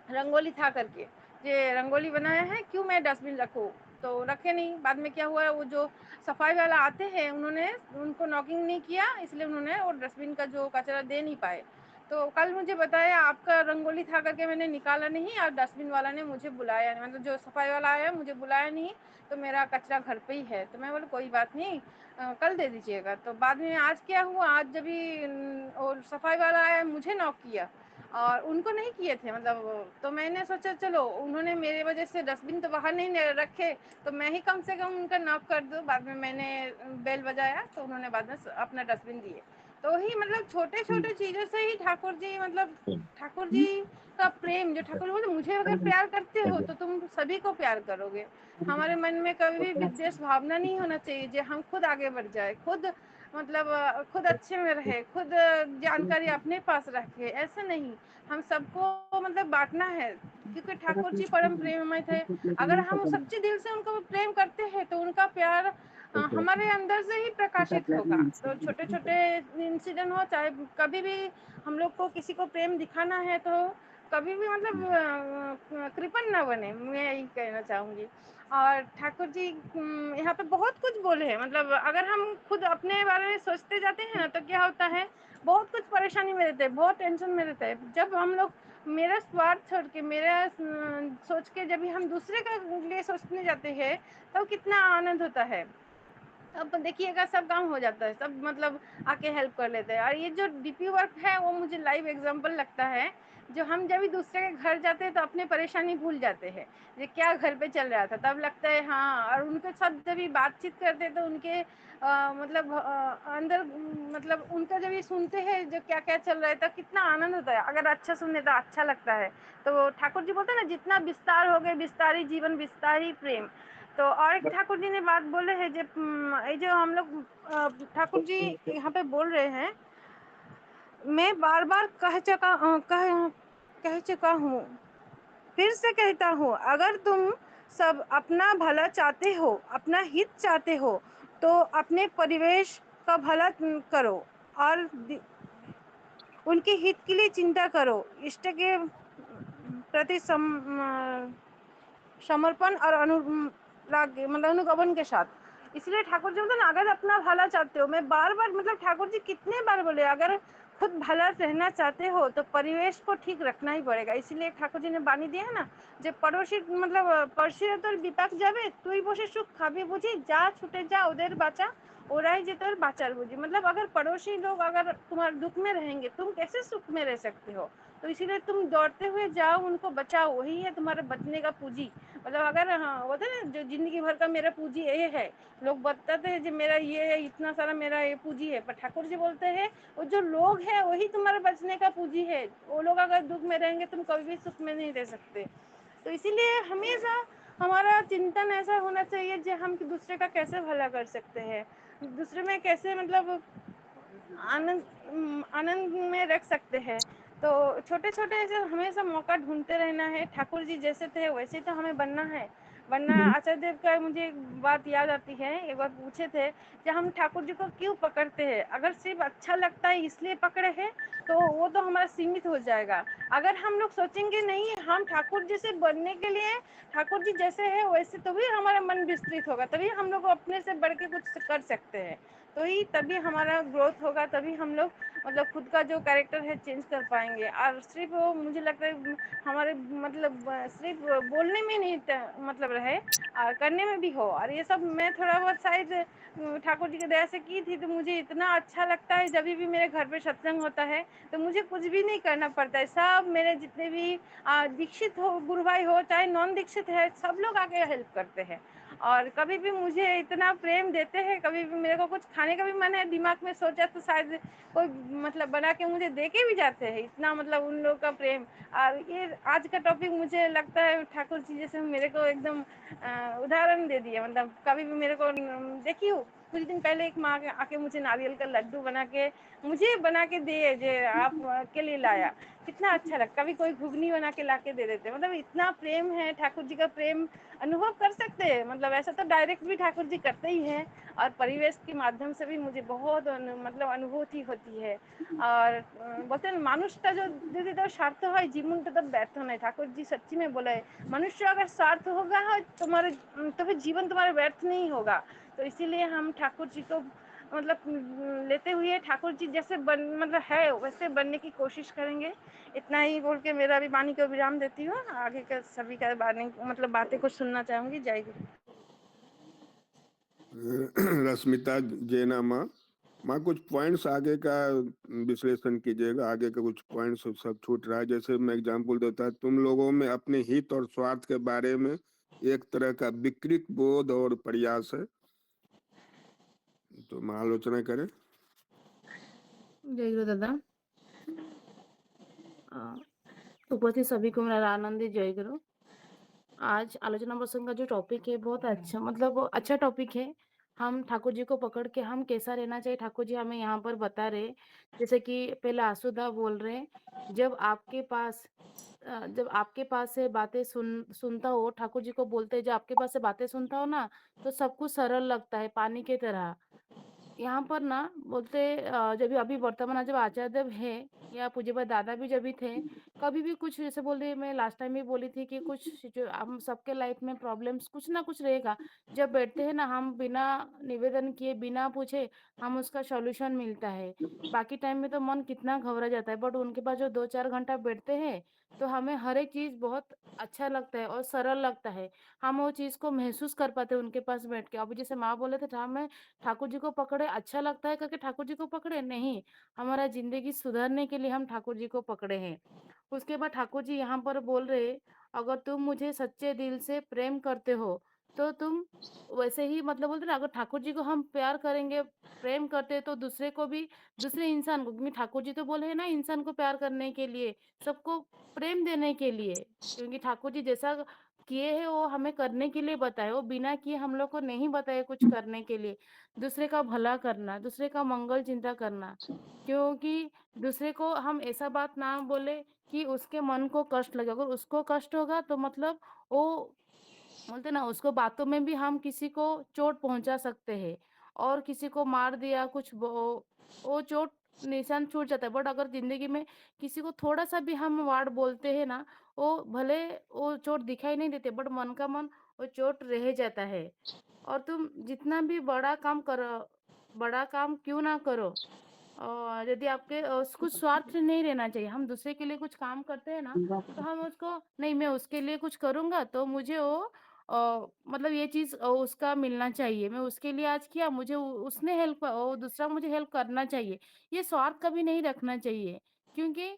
रंगोली था करके। ये रंगोली बनाया है, क्यों मैं डस्टबिन रखूँ, तो रखे नहीं। बाद में क्या हुआ, वो जो सफाई वाला आते हैं उन्होंने उनको नॉकिंग नहीं किया, इसलिए उन्होंने वो डस्टबिन का जो कचरा दे नहीं पाए। तो कल मुझे बताया आपका रंगोली था करके मैंने निकाला नहीं, और डस्टबिन वाला ने मुझे बुलाया नहीं, मतलब जो सफाई वाला आया मुझे बुलाया नहीं, तो मेरा कचरा घर पे ही है। तो मैं बोला कोई बात नहीं, कल दे दीजिएगा। तो बाद में आज क्या हुआ, आज जब भी और सफाई वाला आया मुझे नॉक किया और उनको नहीं किए थे, मतलब। तो मैंने सोचा चलो उन्होंने मेरे वजह से डस्टबिन तो बाहर नहीं रखे, तो मैं ही कम से कम उनका नॉक कर दूं। बाद में मैंने बेल बजाया, तो उन्होंने बाद में अपना डस्टबिन दिए। तो ही मतलब छोटे छोटे चीज़ों से ही ठाकुर जी, मतलब ठाकुर जी का प्रेम, जो ठाकुर बोले मुझे अगर प्यार करते हो तो तुम सभी को प्यार करोगे। हमारे मन में कभी भी विद्वेष भावना नहीं होना चाहिए, जो हम खुद आगे बढ़ जाए, खुद मतलब खुद अच्छे में रहे, खुद जानकारी अपने पास रखे, ऐसे नहीं। हम सबको मतलब बांटना है, क्योंकि ठाकुर जी परम प्रेममय थे। अगर हम सच्चे दिल से उनको प्रेम करते हैं तो उनका प्यार हमारे अंदर से ही प्रकाशित होगा। तो छोटे छोटे इंसिडेंट हो, चाहे कभी भी हम लोग को किसी को प्रेम दिखाना है, तो कभी भी मतलब कृपण ना बने, मैं यही कहना चाहूँगी। और ठाकुर जी यहाँ पे बहुत कुछ बोले हैं, मतलब अगर हम खुद अपने बारे में सोचते जाते हैं ना, तो क्या होता है, बहुत कुछ परेशानी में रहते हैं, बहुत टेंशन में रहते हैं। जब हम लोग मेरा स्वार्थ छोड़ के मेरा सोच के जब भी हम दूसरे का लिए सोचने जाते हैं तो कितना आनंद होता है। अब देखिएगा सब काम हो जाता है, सब मतलब आके हेल्प कर लेते हैं। और ये जो डीपी वर्क है वो मुझे लाइव एग्जांपल लगता है, जो हम जब भी दूसरे के घर जाते हैं तो अपने परेशानी भूल जाते हैं, ये क्या घर पे चल रहा था तब लगता है हाँ। और उनके साथ जब भी बातचीत करते हैं तो उनके मतलब अंदर मतलब उनका जब ये सुनते हैं जो क्या क्या चल रहा है तो कितना आनंद होता है। अगर अच्छा सुने तो अच्छा लगता है। तो ठाकुर जी बोलते हैं ना, जितना विस्तार हो गए विस्तारी जीवन विस्तारी प्रेम। तो और एक ठाकुर जी ने बात बोले है जो हम लोग ठाकुर जी यहाँ पे बोल रहे हैं, मैं बार बार कह चुका हूँ, फिर से कहता हूँ, अगर तुम सब अपना भला चाहते हो, अपना हित चाहते हो, तो अपने परिवेश का भला करो और उनके हित के लिए चिंता करो, इष्ट के प्रति समर्पण और मतलब अनुगमन के साथ। इसलिए ठाकुर जी बोलते ना, अगर अपना भला चाहते हो, मैं बार बार मतलब ठाकुर जी कितने बार बोले, अगर खुद भला रहना चाहते हो तो परिवेश को ठीक रखना ही पड़ेगा। इसीलिए ठाकुर जी ने बानी दिया है ना, जो पड़ोसी मतलब पड़ोसी तो विपाक जावे तुई बसे सुख खाबे बुझी, जा छूटे जा उधर बाचा ओराई जे तो बाचार बुझी। मतलब अगर पड़ोसी लोग अगर तुम्हारे दुख में रहेंगे, तुम कैसे सुख में रह सकते हो? तो इसीलिए तुम दौड़ते हुए जाओ, उनको बचाओ, वही है तुम्हारे बचने का पूंजी। मतलब अगर हाँ बोलते ना, जो जिंदगी भर का मेरा पूंजी ये है, लोग बताते हैं जो मेरा ये है, इतना सारा मेरा ये पूंजी है, पर ठाकुर जी बोलते हैं वो जो लोग हैं वही तुम्हारे बचने का पूंजी है। वो लोग अगर दुख में रहेंगे तुम कभी भी सुख में नहीं रह सकते। तो इसीलिए हमेशा हमारा चिंतन ऐसा होना चाहिए जो हम दूसरे का कैसे भला कर सकते हैं, दूसरे में कैसे मतलब आनंद में रख सकते हैं। तो छोटे छोटे ऐसे हमेशा मौका ढूंढते रहना है। ठाकुर जी जैसे थे वैसे तो हमें बनना है। वरना आचार्य देव का मुझे एक बात याद आती है, एक बार पूछे थे कि हम ठाकुर जी को क्यों पकड़ते हैं? अगर सिर्फ अच्छा लगता है इसलिए पकड़े हैं तो वो तो हमारा सीमित हो जाएगा। अगर हम लोग सोचेंगे नहीं हम ठाकुर जी से बनने के लिए ठाकुर जी जैसे है वैसे, तो भी हमारा मन विस्तृत होगा, तभी हम लोग अपने से बढ़ के कुछ कर सकते हैं। तो ही तभी हमारा ग्रोथ होगा, तभी हम लोग मतलब खुद का जो कैरेक्टर है चेंज कर पाएंगे। और सिर्फ वो मुझे लगता है हमारे मतलब सिर्फ बोलने में नहीं मतलब रहे और करने में भी हो। और ये सब मैं थोड़ा बहुत शायद ठाकुर जी की दया से की थी, तो मुझे इतना अच्छा लगता है जब भी मेरे घर पे सत्संग होता है तो मुझे कुछ भी नहीं करना पड़ता है। सब मेरे जितने भी दीक्षित हो, गुरु भाई हो चाहे नॉन दीक्षित है, सब लोग आके हेल्प करते हैं। और कभी भी मुझे इतना प्रेम देते हैं, कभी भी मेरे को कुछ खाने का भी मन है दिमाग में सोचा तो शायद कोई मतलब बना के मुझे दे के भी जाते हैं, इतना मतलब उन लोगों का प्रेम। और ये आज का टॉपिक मुझे लगता है ठाकुर जी जैसे मेरे को एकदम उदाहरण दे दिया। मतलब कभी भी मेरे को देखी हो, कुछ दिन पहले एक माँ आके मुझे नारियल का लड्डू बना के दिए, जो आप के लिए लाया, कितना अच्छा लगा। कभी कोई घुगनी बना के ला के दे देते, मतलब इतना प्रेम है। ठाकुर जी का प्रेम अनुभव कर सकते हैं, मतलब ऐसा तो डायरेक्ट भी ठाकुर जी करते ही हैं और परिवेश के माध्यम से भी मुझे बहुत मतलब अनुभूति होती है। और बोलते हैं মানুষটা যদি তার স্বার্থ হয় জীবনটা তার ব্যর্থ নয়। ठाकुर जी सच्ची में बोला है, मनुष्य अगर स्वार्थ होगा तुम्हारे तो फिर जीवन तुम्हारा व्यर्थ नहीं होगा। तो इसीलिए हम ठाकुर जी को मतलब लेते हुए ठाकुर जी जैसे मतलब है वैसे बनने की कोशिश करेंगे। इतना ही बोल के मेरा भी वाणी को विराम देती हूँ। आगे का सभी का मतलब बातें कुछ सुनना चाहूंगी। जय गुरु। रश्मिता जैना माँ कुछ पॉइंट्स आगे का विश्लेषण कीजिएगा। आगे का कुछ पॉइंट्स सब छूट रहा है। जैसे मैं एग्जांपल देता, तुम लोगों में अपने हित और स्वार्थ के बारे में एक तरह का विकृत बोध और प्रयास है, तो माँ आलोचना करें। जय गुरु दादा। उपस्थित सभी को मेरा आनंदी जय गुरु। आज आलोचना प्रसंग का जो टॉपिक है बहुत अच्छा, मतलब अच्छा टॉपिक है। हम ठाकुर जी को पकड़ के हम कैसा रहना चाहिए ठाकुर जी हमें यहाँ पर बता रहे। जैसे कि पहले आसुदा बोल रहे, जब आपके पास से बातें सुनता हो, ठाकुर जी को बोलते हैं जब आपके पास से बातें सुनता हो ना तो सब कुछ सरल लगता है पानी की तरह। यहाँ पर ना बोलते जब भी अभी वर्तमान जब आचार्य देव है या पूज्यपाद दादा भी जब भी थे, कभी भी कुछ जैसे बोल रही मैं लास्ट टाइम भी बोली थी कि कुछ हम सबके लाइफ में प्रॉब्लम्स कुछ ना कुछ रहेगा। जब बैठते हैं ना हम बिना निवेदन किए बिना पूछे हम उसका सॉल्यूशन मिलता है। बाकी टाइम में तो मन कितना घबरा जाता है, बट उनके पास जो 2-4 घंटा बैठते हैं तो हमें हर एक चीज बहुत अच्छा लगता है और सरल लगता है। हम वो चीज को महसूस कर पाते हैं उनके पास बैठ के। अभी जैसे माँ बोले थे हमें ठाकुर जी को पकड़े अच्छा लगता है करके ठाकुर जी को पकड़े नहीं, हमारा जिंदगी सुधारने के लिए हम ठाकुर जी को पकड़े हैं। उसके बाद ठाकुर जी यहाँ पर बोल रहे, अगर तुम मुझे सच्चे दिल से प्रेम करते हो तो तुम वैसे ही मतलब बोलते ना, अगर ठाकुर जी को हम प्यार करेंगे प्रेम करते तो दूसरे को भी, दूसरे इंसान को, क्योंकि ठाकुर जी तो बोले है ना इंसान को प्यार करने के लिए, सबको प्रेम देने के लिए, क्योंकि ठाकुर जी जैसा किए हैं वो हमें करने के लिए बताए, वो बिना किए हम लोग को नहीं बताए कुछ करने के लिए। दूसरे का भला करना, दूसरे का मंगल चिंता करना, क्योंकि दूसरे को हम ऐसा बात ना बोले कि उसके मन को कष्ट लगे। अगर उसको कष्ट होगा तो मतलब वो बोलते ना उसको बातों में भी हम किसी को चोट पहुंचा सकते हैं और किसी को मार दिया कुछ वो चोट निशान छूट जाता है। बट अगर जिंदगी में किसी को थोड़ा सा भी हम वार्ड बोलते हैं ना, वो भले वो चोट दिखाई नहीं देते बट मन का मन वो चोट रह जाता है। और तुम जितना भी बड़ा काम करो, बड़ा काम क्यों ना करो, यदि आपके कुछ स्वार्थ नहीं रहना चाहिए। हम दूसरे के लिए कुछ काम करते हैं ना तो हम उसको नहीं, मैं उसके लिए कुछ करूंगा तो मुझे वो मतलब ये चीज उसका मिलना चाहिए, मैं उसके लिए आज किया, मुझे उसने हेल्प, दूसरा मुझे हेल्प करना चाहिए। ये स्वार्थ कभी नहीं रखना चाहिए, क्योंकि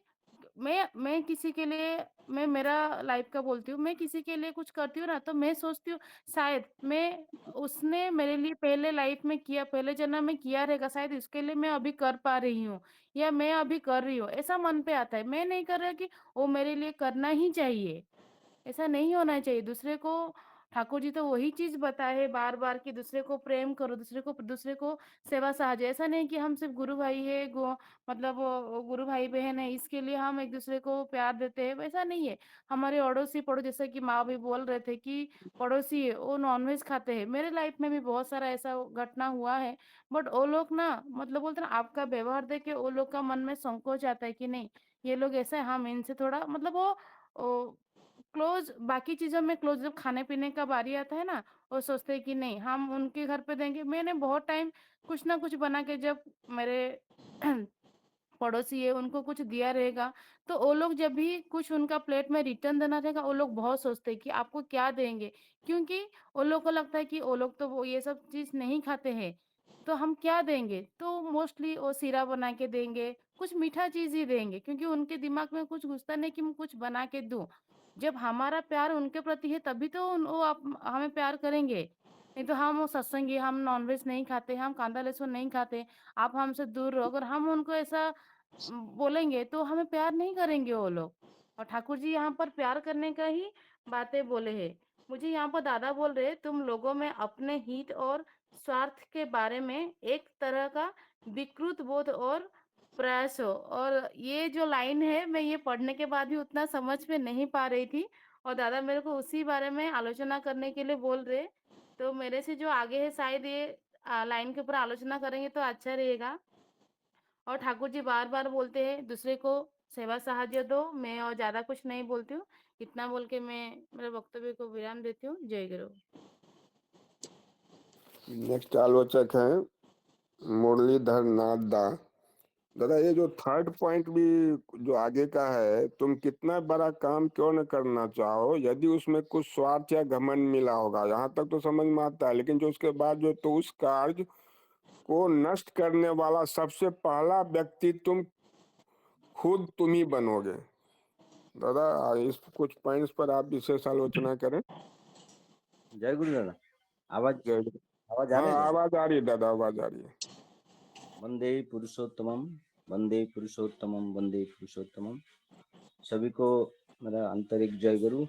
मैं किसी के लिए, मैं मेरा लाइफ का बोलती हूँ, मैं किसी के लिए कुछ करती हूँ ना तो मैं सोचती हूँ शायद मैं, उसने मेरे लिए पहले लाइफ में किया, पहले जन्म में किया रहेगा, शायद इसके लिए मैं अभी कर पा रही हूँ या मैं अभी कर रही हूँ, ऐसा मन पे आता है। मैं नहीं कर रहा कि वो मेरे लिए करना ही चाहिए, ऐसा नहीं होना चाहिए। दूसरे को ठाकुर जी तो वही चीज बताए है बार बार कि दूसरे को प्रेम करो, दूसरे को सेवा सहाय। ऐसा नहीं कि हम सिर्फ गुरु भाई है मतलब वो गुरु भाई बहन है इसके लिए हम एक दूसरे को प्यार देते हैं, वैसा नहीं है। हमारे अड़ोसी पड़ोस, जैसे कि माँ भी बोल रहे थे कि पड़ोसी है वो नॉनवेज खाते हैं, मेरे लाइफ में भी बहुत सारा ऐसा घटना हुआ है। बट वो लोग ना मतलब बोलते ना आपका व्यवहार देख के वो लोग का मन में संकोच आता है कि नहीं ये लोग ऐसा है, हम इनसे थोड़ा मतलब वो क्लोज, बाकी चीजों में क्लोज, जब खाने पीने का बारी आता है ना वो सोचते हैं कि नहीं हम उनके घर पे देंगे। मैंने बहुत टाइम कुछ ना कुछ बना के जब मेरे पड़ोसी है उनको कुछ दिया रहेगा तो वो लोग जब भी कुछ उनका प्लेट में रिटर्न देना रहेगा वो लोग बहुत सोचते हैं कि आपको क्या देंगे, क्योंकि वो लोग को लगता है कि वो लोग तो वो ये सब चीज नहीं खाते हैं तो हम क्या देंगे, तो मोस्टली वो सीरा बना के देंगे, कुछ मीठा चीज ही देंगे, क्योंकि उनके दिमाग में कुछ घुसता नहीं कि मैं कुछ बना के दूं। जब हमारा प्यार उनके प्रति है तभी तो वो आप हमें प्यार करेंगे, नहीं तो हम वो सत्संगी, हम नॉनवेज नहीं खाते, हम कांदा लहसुन नहीं खाते, आप हमसे दूर रहो, अगर हम उनको ऐसा बोलेंगे तो हमें प्यार नहीं करेंगे वो लोग। और ठाकुर जी यहाँ पर प्यार करने का ही बातें बोले हैं। मुझे यहाँ पर दादा बोल रहे तुम लोगों में अपने हित और स्वार्थ के बारे में एक तरह का विकृत बोध और प्रयास हो। और ये जो लाइन है मैं ये पढ़ने के बाद भी उतना समझ में नहीं पा रही थी और दादा मेरे को उसी बारे में आलोचना करने के लिए बोल रहे, तो मेरे से जो आगे है शायद ये लाइन के ऊपर आलोचना करेंगे तो अच्छा रहेगा। और ठाकुर जी बार बार बोलते हैं दूसरे को सेवा सहायता दो, मैं और ज्यादा कुछ नहीं बोलती हूँ, इतना बोल के मैं मेरे वक्तव्य को विराम देती हूँ। जय गुरु। नेक्स्ट आलोचक है मुरलीधर नाथ दा। दादा ये जो थर्ड पॉइंट भी जो आगे का है, तुम कितना बड़ा काम क्यों न करना चाहो यदि उसमें कुछ स्वार्थ या घमंड मिला होगा, यहाँ तक तो समझ में आता है, लेकिन जो उसके बाद जो तो उस कार्य को नष्ट करने वाला सबसे पहला व्यक्ति तुम ही बनोगे। दादा इस कुछ पॉइंट्स पर आप विशेष आलोचना करें। जय गुरु दादा। आवाज जय आवाज आ हाँ रही है? आवाज आ रही है दादा, आवाज आ रही है। वंदे पुरुषोत्तमम, वंदे पुरुषोत्तमम, वंदे पुरुषोत्तमम। सभी को मेरा आंतरिक जय गुरु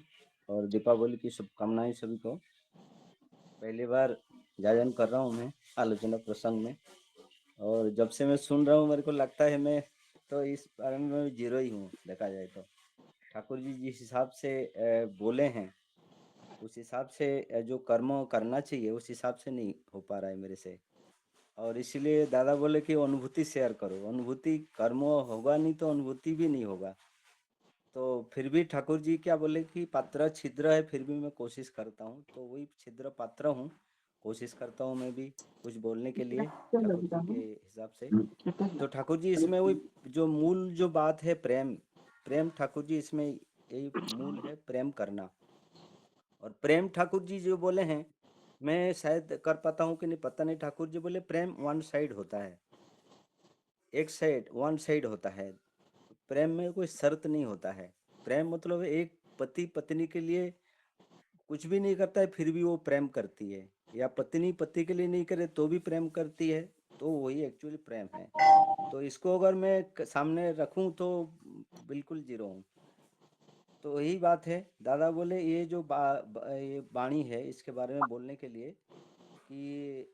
और दीपावली की शुभकामनाएं सभी को। पहली बार जागरण कर रहा हूँ मैं आलोचना प्रसंग में, और जब से मैं सुन रहा हूँ मेरे को लगता है मैं तो इस बारे में मैं जीरो ही हूँ। देखा जाए तो ठाकुर जी जिस हिसाब से बोले हैं उस हिसाब से जो कर्म करना चाहिए उस हिसाब से नहीं हो पा रहा है मेरे से। और इसीलिए दादा बोले कि अनुभूति शेयर करो। अनुभूति कर्म होगा नहीं तो अनुभूति भी नहीं होगा। तो फिर भी ठाकुर जी क्या बोले कि पात्र छिद्र है, फिर भी मैं कोशिश करता हूँ। तो वही छिद्र पात्र हूँ, कोशिश करता हूँ मैं भी कुछ बोलने के लिए ठाकुर जी के हिसाब से। तो ठाकुर जी इसमें वही जो मूल जो बात है प्रेम, प्रेम ठाकुर जी इसमें यही मूल है, प्रेम करना। और प्रेम ठाकुर जी जो बोले हैं, मैं शायद कर पाता हूँ कि नहीं पता नहीं। ठाकुर जी बोले प्रेम वन साइड होता है, एक साइड, वन साइड होता है। प्रेम में कोई शर्त नहीं होता है। प्रेम मतलब एक पति पत्नी के लिए कुछ भी नहीं करता है फिर भी वो प्रेम करती है, या पत्नी पति के लिए नहीं करे तो भी प्रेम करती है, तो वही एक्चुअली प्रेम है। तो इसको अगर मैं सामने रखूं तो बिल्कुल जीरो हूँ। तो यही बात है। दादा बोले ये जो ये वाणी है इसके बारे में बोलने के लिए कि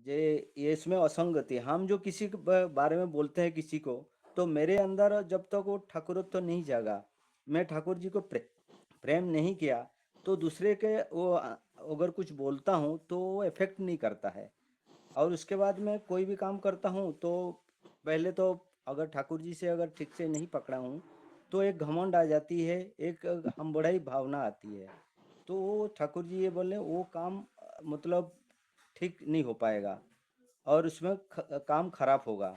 ये इसमें असंगति, हम जो किसी के बारे में बोलते हैं किसी को, तो मेरे अंदर जब तक वो ठाकुरत्व नहीं जागा, मैं ठाकुर जी को प्रेम नहीं किया, तो दूसरे के वो अगर कुछ बोलता हूँ तो वो इफेक्ट नहीं करता है। और उसके बाद मैं कोई भी काम करता हूँ तो पहले तो अगर ठाकुर जी से अगर ठीक से नहीं पकड़ा हूँ तो एक घमंड आ जाती है, एक हम बड़ाई भावना आती है। तो वो ठाकुर जी ये बोले वो काम मतलब ठीक नहीं हो पाएगा और उसमें काम खराब होगा।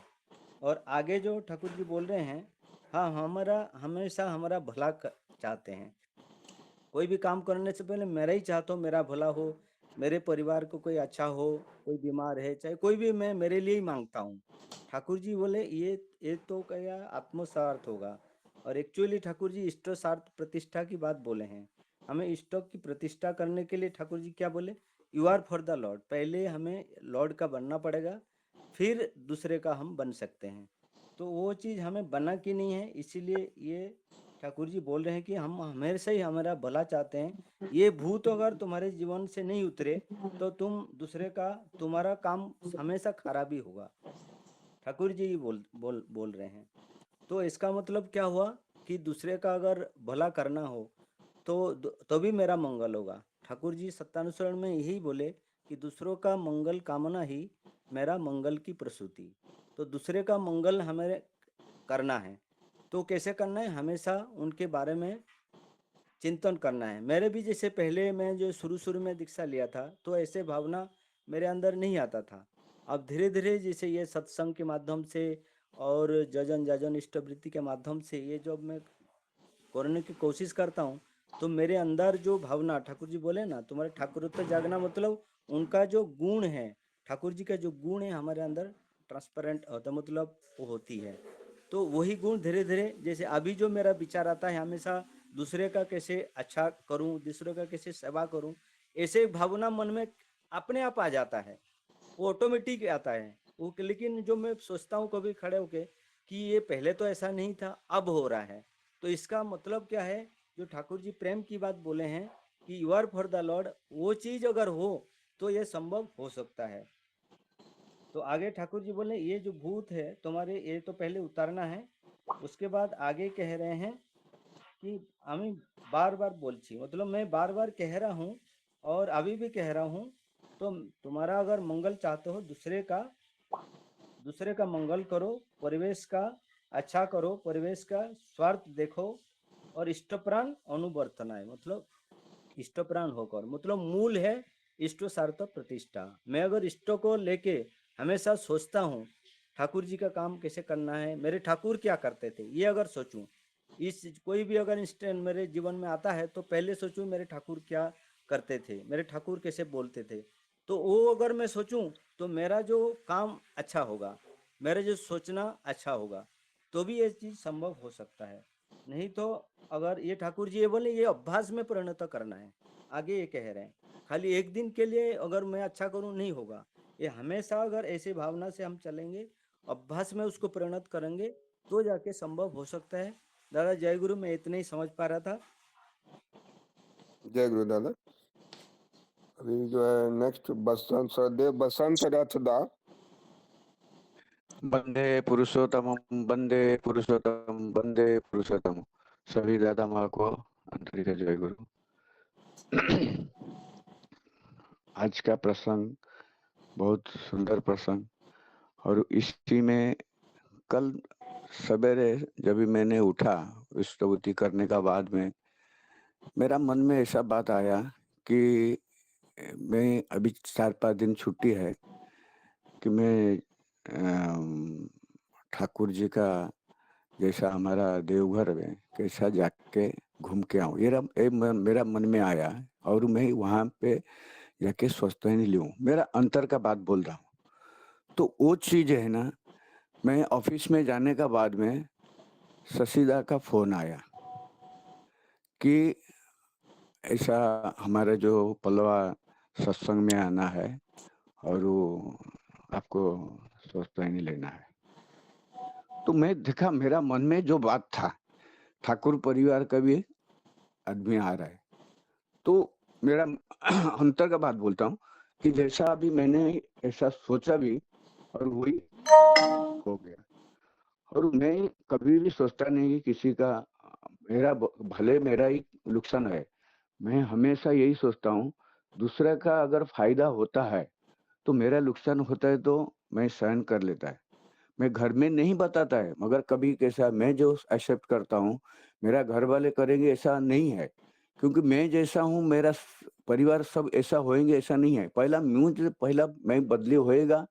और आगे जो ठाकुर जी बोल रहे हैं, हाँ हमारा हमेशा हमारा भला चाहते हैं। कोई भी काम करने से पहले मेरा ही चाहता हूँ मेरा भला हो, मेरे परिवार को कोई अच्छा हो, कोई बीमार है चाहे कोई भी, मैं मेरे लिए ही मांगता हूँ। ठाकुर जी बोले ये तो क्या आत्मस्वार्थ होगा। और एक्चुअली ठाकुर जी इष्ट स्वार्थ प्रतिष्ठा की बात बोले हैं। हमें इष्टों की प्रतिष्ठा करने के लिए ठाकुर जी क्या बोले, you are for the lord. पहले हमें लॉर्ड का बनना पड़ेगा, फिर दूसरे का हम बन सकते हैं। तो वो चीज़ हमें बना कि नहीं है, इसीलिए ये ठाकुर जी बोल रहे हैं कि हम हमेशा ही हमारा भला चाहते हैं। ये भूत अगर तुम्हारे जीवन से नहीं उतरे तो तुम दूसरे का, तुम्हारा काम हमेशा खराब ही होगा। ठाकुर जी बोल रहे हैं। तो इसका मतलब क्या हुआ कि दूसरे का अगर भला करना हो तो भी मेरा मंगल होगा। ठाकुर जी सत्यानुसरण में यही बोले कि दूसरों का मंगल कामना ही मेरा मंगल की प्रसूति। तो दूसरे का मंगल हमें करना है, तो कैसे करना है, हमेशा उनके बारे में चिंतन करना है। मेरे भी जैसे पहले मैं जो शुरू में दीक्षा लिया था तो ऐसे भावना मेरे अंदर नहीं आता था। अब धीरे धीरे जैसे ये सत्संग के माध्यम से और जजन जाजन इष्टवृत्ति के माध्यम से ये जब मैं करने की कोशिश करता हूँ तो मेरे अंदर जो भावना, ठाकुर जी बोले ना तुम्हारे ठाकुरत्व जागना, मतलब उनका जो गुण है, ठाकुर जी का जो गुण है हमारे अंदर ट्रांसपेरेंट होता, मतलब वो होती है। तो वही गुण धीरे धीरे, जैसे अभी जो मेरा विचार आता है हमेशा दूसरे का कैसे अच्छा करूं, दूसरे का कैसे सेवा करूं, ऐसे भावना मन में अपने आप आ जाता है, वो ऑटोमेटिक आता है वो। लेकिन जो मैं सोचता हूँ कभी खड़े होके कि ये पहले तो ऐसा नहीं था, अब हो रहा है, तो इसका मतलब क्या है, जो ठाकुर जी प्रेम की बात बोले हैं कि you are for the lord, वो चीज अगर हो तो ये संभव हो सकता है। तो आगे ठाकुर जी बोले ये जो भूत है तुम्हारे, ये तो पहले उतारना है। उसके बाद आगे कह रहे हैं कि हमें बार बार बोलची, मतलब मैं बार बार कह रहा हूँ और अभी भी कह रहा हूँ। तो तुम्हारा अगर मंगल चाहते हो, दूसरे का मंगल करो, परिवेश का अच्छा करो, परिवेश का स्वार्थ देखो और इष्टप्राण अनुवर्तनाय, मतलब इष्टप्राण होकर, मतलब मूल है इष्ट स्वार्थ प्रतिष्ठा। मैं अगर इष्ट को लेके हमेशा सोचता हूँ ठाकुर जी का काम कैसे करना है, मेरे ठाकुर क्या करते थे, ये अगर सोचूं, इस कोई भी अगर इंस्टेंट मेरे जीवन में आता है तो पहले सोचूं मेरे ठाकुर क्या करते थे, मेरे ठाकुर कैसे बोलते थे, तो वो अगर मैं सोचूं तो मेरा जो काम अच्छा होगा, मेरा जो सोचना अच्छा होगा, तो भी ये चीज़ संभव हो सकता है। नहीं तो अगर ये ठाकुर जी ये बोले ये अभ्यास में परिणत करना है, आगे ये कह रहे हैं खाली एक दिन के लिए अगर मैं अच्छा करूं नहीं होगा, ये हमेशा अगर ऐसी भावना से हम चलेंगे, अभ्यास में उसको परिणत करेंगे, तो जाके संभव हो सकता है। दादा जय गुरु, मैं इतना ही समझ पा रहा था। जय गुरु दादा। अभी जो है नेक्स्ट बसंत सरदेव बसंत रथ दा। वंदे पुरुषोत्तम वंदे पुरुषोत्तम वंदे पुरुषोत्तम। सभी दादा माँ को आंतरिक जय गुरु। आज का प्रसंग बहुत सुंदर प्रसंग, और इसी में कल सवेरे जब भी मैंने उठा स्तुति करने का बाद में मेरा मन में ऐसा बात आया कि मैं अभी 4-5 दिन छुट्टी है कि मैं ठाकुर जी का जैसा हमारा देवघर में कैसा जाके घूम के आऊँ, मेरा मन में आया और मैं वहाँ पे जाके स्वस्थ नहीं लूँ, मेरा अंतर का बात बोल रहा हूँ। तो वो चीज़ है ना, मैं ऑफिस में जाने का बाद में शशिदा का फोन आया कि ऐसा हमारा जो पलवा सत्संग में आना है और वो आपको स्वस्थ नहीं लेना है। तो मैं देखा मेरा मन में जो बात था, ठाकुर परिवार का भी आदमी आ रहा है, तो मेरा अंतर का बात बोलता हूँ कि जैसा अभी मैंने ऐसा सोचा भी और वही हो गया। और मैं कभी भी सोचता नहीं कि किसी का भले मेरा ही नुकसान है, मैं हमेशा यही सोचता हूँ दूसरे का अगर फायदा होता है तो मेरा नुकसान होता है तो मैं सहन कर लेता है। मैं घर में नहीं बताता है, मगर कभी कैसा मैं जो एक्सेप्ट करता हूँ मेरा घर वाले करेंगे ऐसा नहीं है, क्योंकि मैं जैसा हूँ मेरा परिवार सब ऐसा होएंगे ऐसा नहीं है। पहला मैं बदली होएगा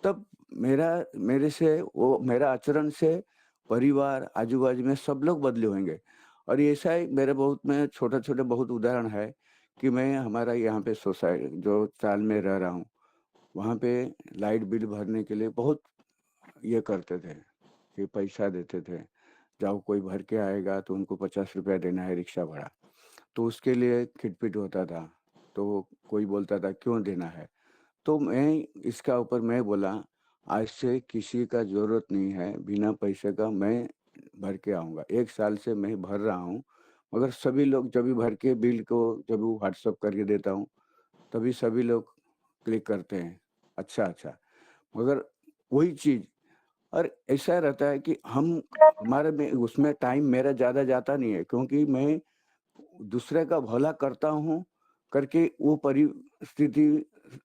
तब मेरे से वो मेरा आचरण से परिवार आजू-बाजू में सब लोग बदले होंगे। और ऐसा ही मेरे बहुत में छोटे-छोटे बहुत उदाहरण है कि मैं हमारा यहाँ पे जो चाल में रह रहा हूँ, वहाँ पे लाइट बिल भरने के लिए बहुत ये करते थे कि पैसा देते थे। जाओ कोई भर के आएगा तो उनको 50 रुपया देना है रिक्शा भाड़ा। तो उसके लिए खिटपिट होता था, तो कोई बोलता था क्यों देना है? तो मैं इसका ऊपर मैं बोला आज से किसी का ज़रूरत नहीं है, बिना पैसे का मैं भर के आऊँगा। 1 साल से मैं भर रहा हूँ, मगर सभी लोग जब भी भर के बिल को जब वो व्हाट्सएप करके देता हूँ, तभी सभी लोग क्लिक करते हैं, अच्छा, अच्छा। मगर वही चीज़ और ऐसा रहता है कि हमारे में उसमें टाइम मेरा ज़्यादा जाता नहीं है, क्योंकि मैं दूसरे का भला करता हूँ, करके वो परिस्थिति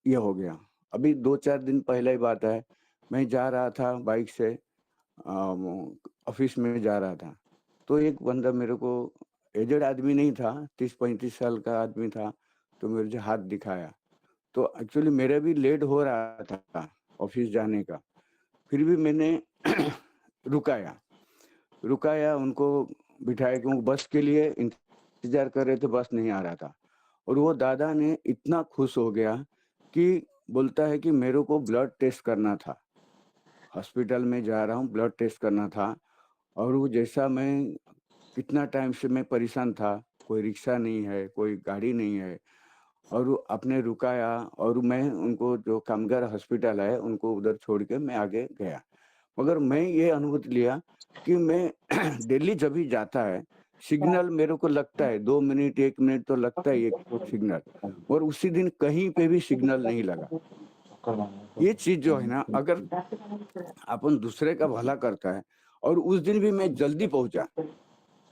ये हो गया। अभी 2-4 दिन पहले ही बात है, मैं जा रहा था बाइक से ऑफ़िस में जा रहा था, तो एक बंदा मेरे को एजेड आदमी नहीं था, 30-35 साल का आदमी था, तो मुझे हाथ दिखाया। तो एक्चुअली मेरा भी लेट हो रहा था ऑफ़िस जाने का, फिर भी मैंने रुकाया उनको बिठाया क्योंकि बस के लिए इंतज़ार कर रहे थे, बस नहीं आ रहा था। और वो दादा ने इतना खुश हो गया कि बोलता है कि मेरे को ब्लड टेस्ट करना था। हॉस्पिटल में जा रहा हूँ, ब्लड टेस्ट करना था और वो जैसा मैं कितना टाइम से मैं परेशान था, कोई रिक्शा नहीं है, कोई गाड़ी नहीं है और वो आपने रुकाया और मैं उनको जो कामगार हॉस्पिटल है, उनको उधर छोड़ के मैं आगे गया। मगर मैं ये अनुभूति लिया कि मैं दिल्ली जब भी जाता है, सिग्नल मेरे को लगता है 2 मिनट, 1 मिनट तो लगता है एक सिग्नल और उसी दिन कहीं पे भी सिग्नल नहीं लगा। ये चीज़ जो है ना, अगर अपन दूसरे का भला करता है और उस दिन भी मैं जल्दी पहुँचा,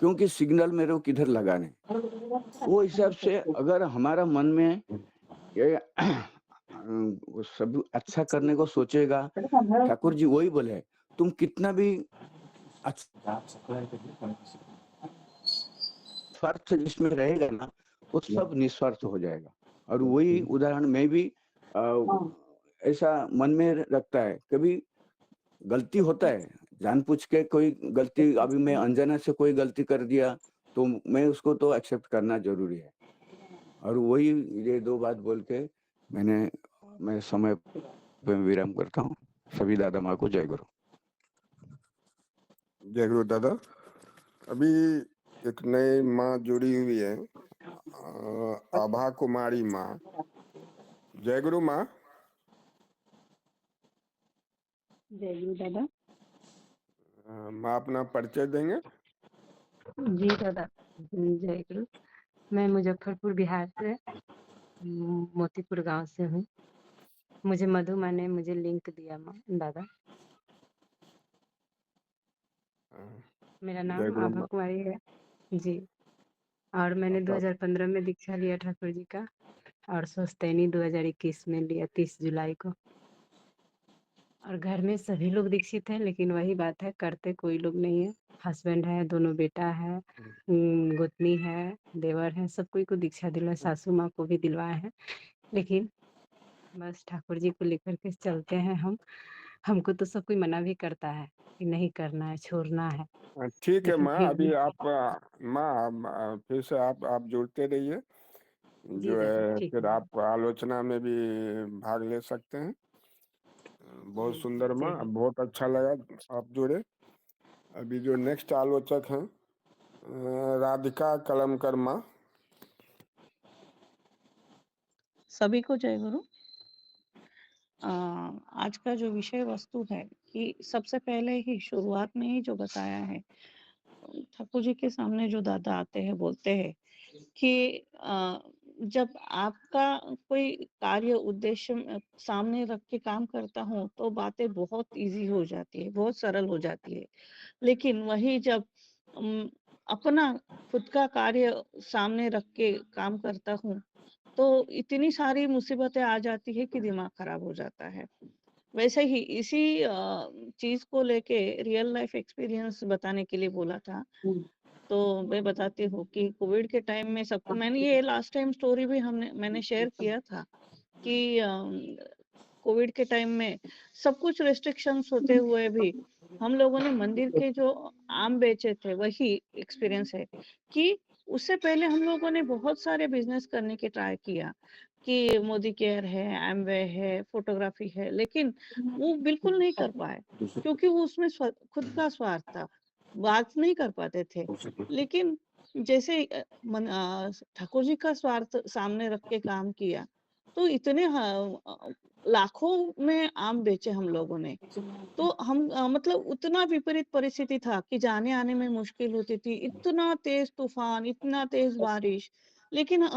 क्योंकि सिग्नल मेरे को किधर लगा नहीं। वो हिसाब से अगर हमारा मन में ये वो सब अच्छा करने को सोचेगा, ठाकुर जी वही बोले, तुम कितना भी स्वार्थ जिसमें रहेगा ना, वो सब निस्वार्थ हो जाएगा। और वही उदाहरण मैं भी ऐसा मन में रखता है, कभी गलती होता है, जानबूझ के कोई गलती अभी मैं अनजाने से कोई गलती कर दिया, तो मैं उसको तो एक्सेप्ट करना ज़रूरी है। और वही ये 2 बात बोल के मैं समय पे विराम करता हूँ। सभी दादा माँ को जय गुरु। जय गुरु दादा। अभी एक नई माँ जुड़ी हुई है, आभा कुमारी माँ। जय गुरु माँ। जय गुरु दादा। माँ अपना परिचय देंगे? जी दादा, जय गुरु। मैं मुजफ्फरपुर बिहार से मोतीपुर गांव से हूँ। मुझे मधु माँ ने मुझे लिंक दिया माँ दादा। मेरा जय नाम गुरु आभा माँ। कुमारी है जी। और मैंने आपका 2015 में दीक्षा लिया ठाकुर जी का। और स्वस्तैनी 2021 में लिया 30 जुलाई को। और घर में सभी लोग दीक्षित हैं, लेकिन वही बात है, करते कोई लोग नहीं है। हस्बैंड है, दोनों बेटा है, गोतनी है, देवर है, सब कोई को दीक्षा दिलवाए, सासू माँ को भी दिलवाए हैं। लेकिन बस ठाकुर जी को लेकर के चलते हैं हम। हमको तो सब कोई मना भी करता है कि नहीं करना है, छोड़ना है, ठीक है लेकिन माँ, फिर अभी भी आप फिर से आप जुड़ते रहिए, जी जो दादा, है ठीक फिर है। आप आलोचना में भी भाग ले सकते हैं। बहुत सुंदर जी माँ, बहुत अच्छा लगा आप जुड़े। अभी जो नेक्स्ट आलोचक हैं राधिका कलमकर माँ। सभी को जय गुरु। आज का जो विषय वस्तु है कि सबसे पहले ही शुरुआत में ही जो बताया है, ठाकुर जी के सामने जो दादा आते हैं बोलते हैं कि जब आपका कोई कार्य उद्देश्य सामने रख के काम करता हूँ तो बातें बहुत इजी हो जाती है, बहुत सरल हो जाती है। लेकिन वही जब अपना खुद का कार्य सामने रख के काम करता हूँ तो इतनी सारी मुसीबतें आ जाती है कि दिमाग खराब हो जाता है। वैसे ही इसी चीज को लेके रियल लाइफ एक्सपीरियंस बताने के लिए बोला था। तो मैं बताती हूँ कि कोविड के टाइम में सबको, मैंने ये लास्ट टाइम स्टोरी भी मैंने शेयर किया था कि कोविड के टाइम में सब कुछ रेस्ट्रिक्शंस होते हुए भी हम लोगों ने मंदिर के जो आम बेचे थे वही एक्सपीरियंस है कि उससे पहले हम लोगों ने बहुत सारे बिजनेस करने की ट्राई किया कि मोदी केयर है, एमवे है, फोटोग्राफी है, लेकिन वो बिल्कुल नहीं कर पाए क्योंकि वो उसमें खुद का स्वार्थ था, बात नहीं कर पाते थे। लेकिन जैसे ठाकुर जी का स्वार्थ सामने रख के काम किया तो इतने लाखों में आम बेचे हम लोगों ने। तो हम मतलब उतना विपरीत परिस्थिति था कि जाने आने में मुश्किल होती थी, इतना तेज तूफान, इतना तेज बारिश, लेकिन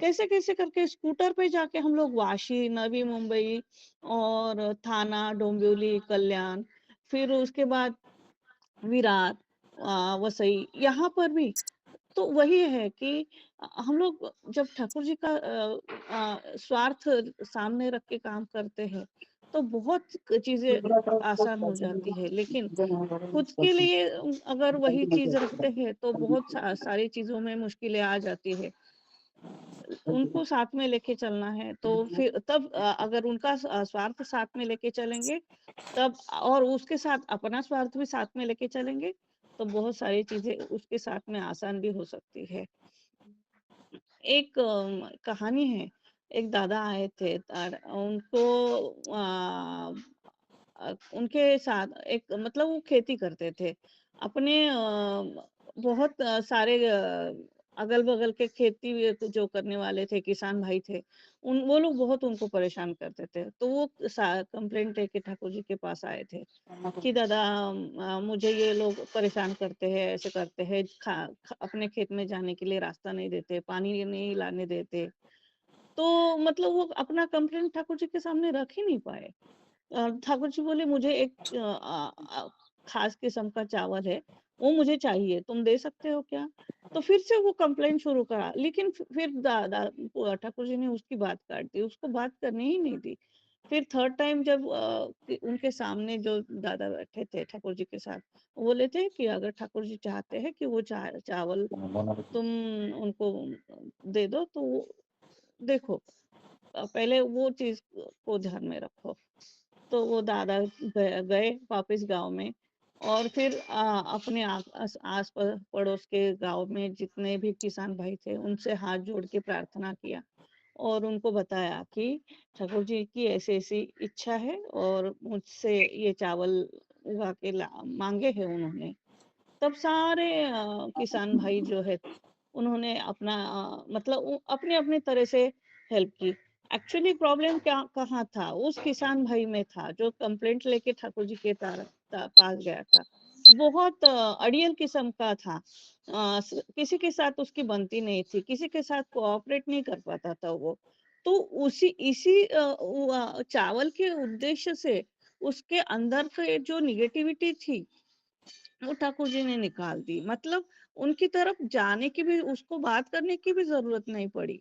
कैसे कैसे करके स्कूटर पे जाके हम लोग वाशी, नवी मुंबई और थाना, डोंबिवली, कल्याण, फिर उसके बाद विरार, वसई, यहाँ पर भी तो वही है कि हम लोग जब ठाकुर जी का स्वार्थ सामने रख के काम करते हैं तो बहुत चीजें आसान हो जाती है, लेकिन खुद के लिए अगर वही चीज रखते हैं तो बहुत सारी चीजों में मुश्किलें आ जाती है। उनको साथ में लेके चलना है तो फिर तब अगर उनका स्वार्थ साथ में लेके चलेंगे तब, और उसके साथ अपना स्वार्थ भी साथ में लेके चलेंगे तो बहुत सारी चीजें उसके साथ में आसान भी हो सकती है। एक कहानी है, एक दादा आए थे उनको उनके साथ एक मतलब वो खेती करते थे अपने बहुत सारे अगल बगल के खेती जो करने वाले थे, किसान भाई थे, वो लोग बहुत उनको परेशान करते थे। तो वो कंप्लेंट लेके ठाकुर जी के पास आए थे कि दादा मुझे ये लोग परेशान करते हैं, ऐसे करते हैं, अपने खेत में जाने के लिए रास्ता नहीं देते, पानी नहीं लाने देते। तो मतलब वो अपना कंप्लेंट ठाकुर जी के सामने रख ही नहीं पाए। ठाकुर जी बोले मुझे एक खास किस्म का चावल है, वो मुझे चाहिए, तुम दे सकते हो क्या? तो फिर से वो कंप्लेंट शुरू करा, लेकिन फिर ठाकुर जी ने उसकी बात काट दी, उसको बात करने ही नहीं दी। फिर थर्ड टाइम जब उनके सामने जो दादा बैठे थे ठाकुर जी के साथ, वो बोले थे कि अगर ठाकुर जी चाहते हैं कि वो चावल तुम उनको दे दो तो देखो, पहले वो चीज को ध्यान में रखो। तो वो दादा गए वापस गांव में और फिर अपने आस पड़ोस के गांव में जितने भी किसान भाई थे उनसे हाथ जोड़ के प्रार्थना किया और उनको बताया कि ठाकुर जी की ऐसी ऐसी इच्छा है और मुझसे ये चावल उगा के मांगे हैं उन्होंने। तब सारे किसान भाई जो है उन्होंने अपना मतलब अपने अपने तरह से हेल्प की। एक्चुअली प्रॉब्लम क्या कहाँ था, उस किसान भाई में था जो कंप्लेंट लेके ठाकुर जी के पास गया था। बहुत अड़ियल किस्म का था, किसी के साथ उसकी बनती नहीं थी, किसी के साथ कोऑपरेट नहीं कर पाता था वो। तो इसी चावल के उद्देश्य से उसके अंदर के जो निगेटिविटी थी वो ठाकुर जी ने निकाल दी। मतलब उनकी तरफ जाने की भी, उसको बात करने की भी जरूरत नहीं पड़ी।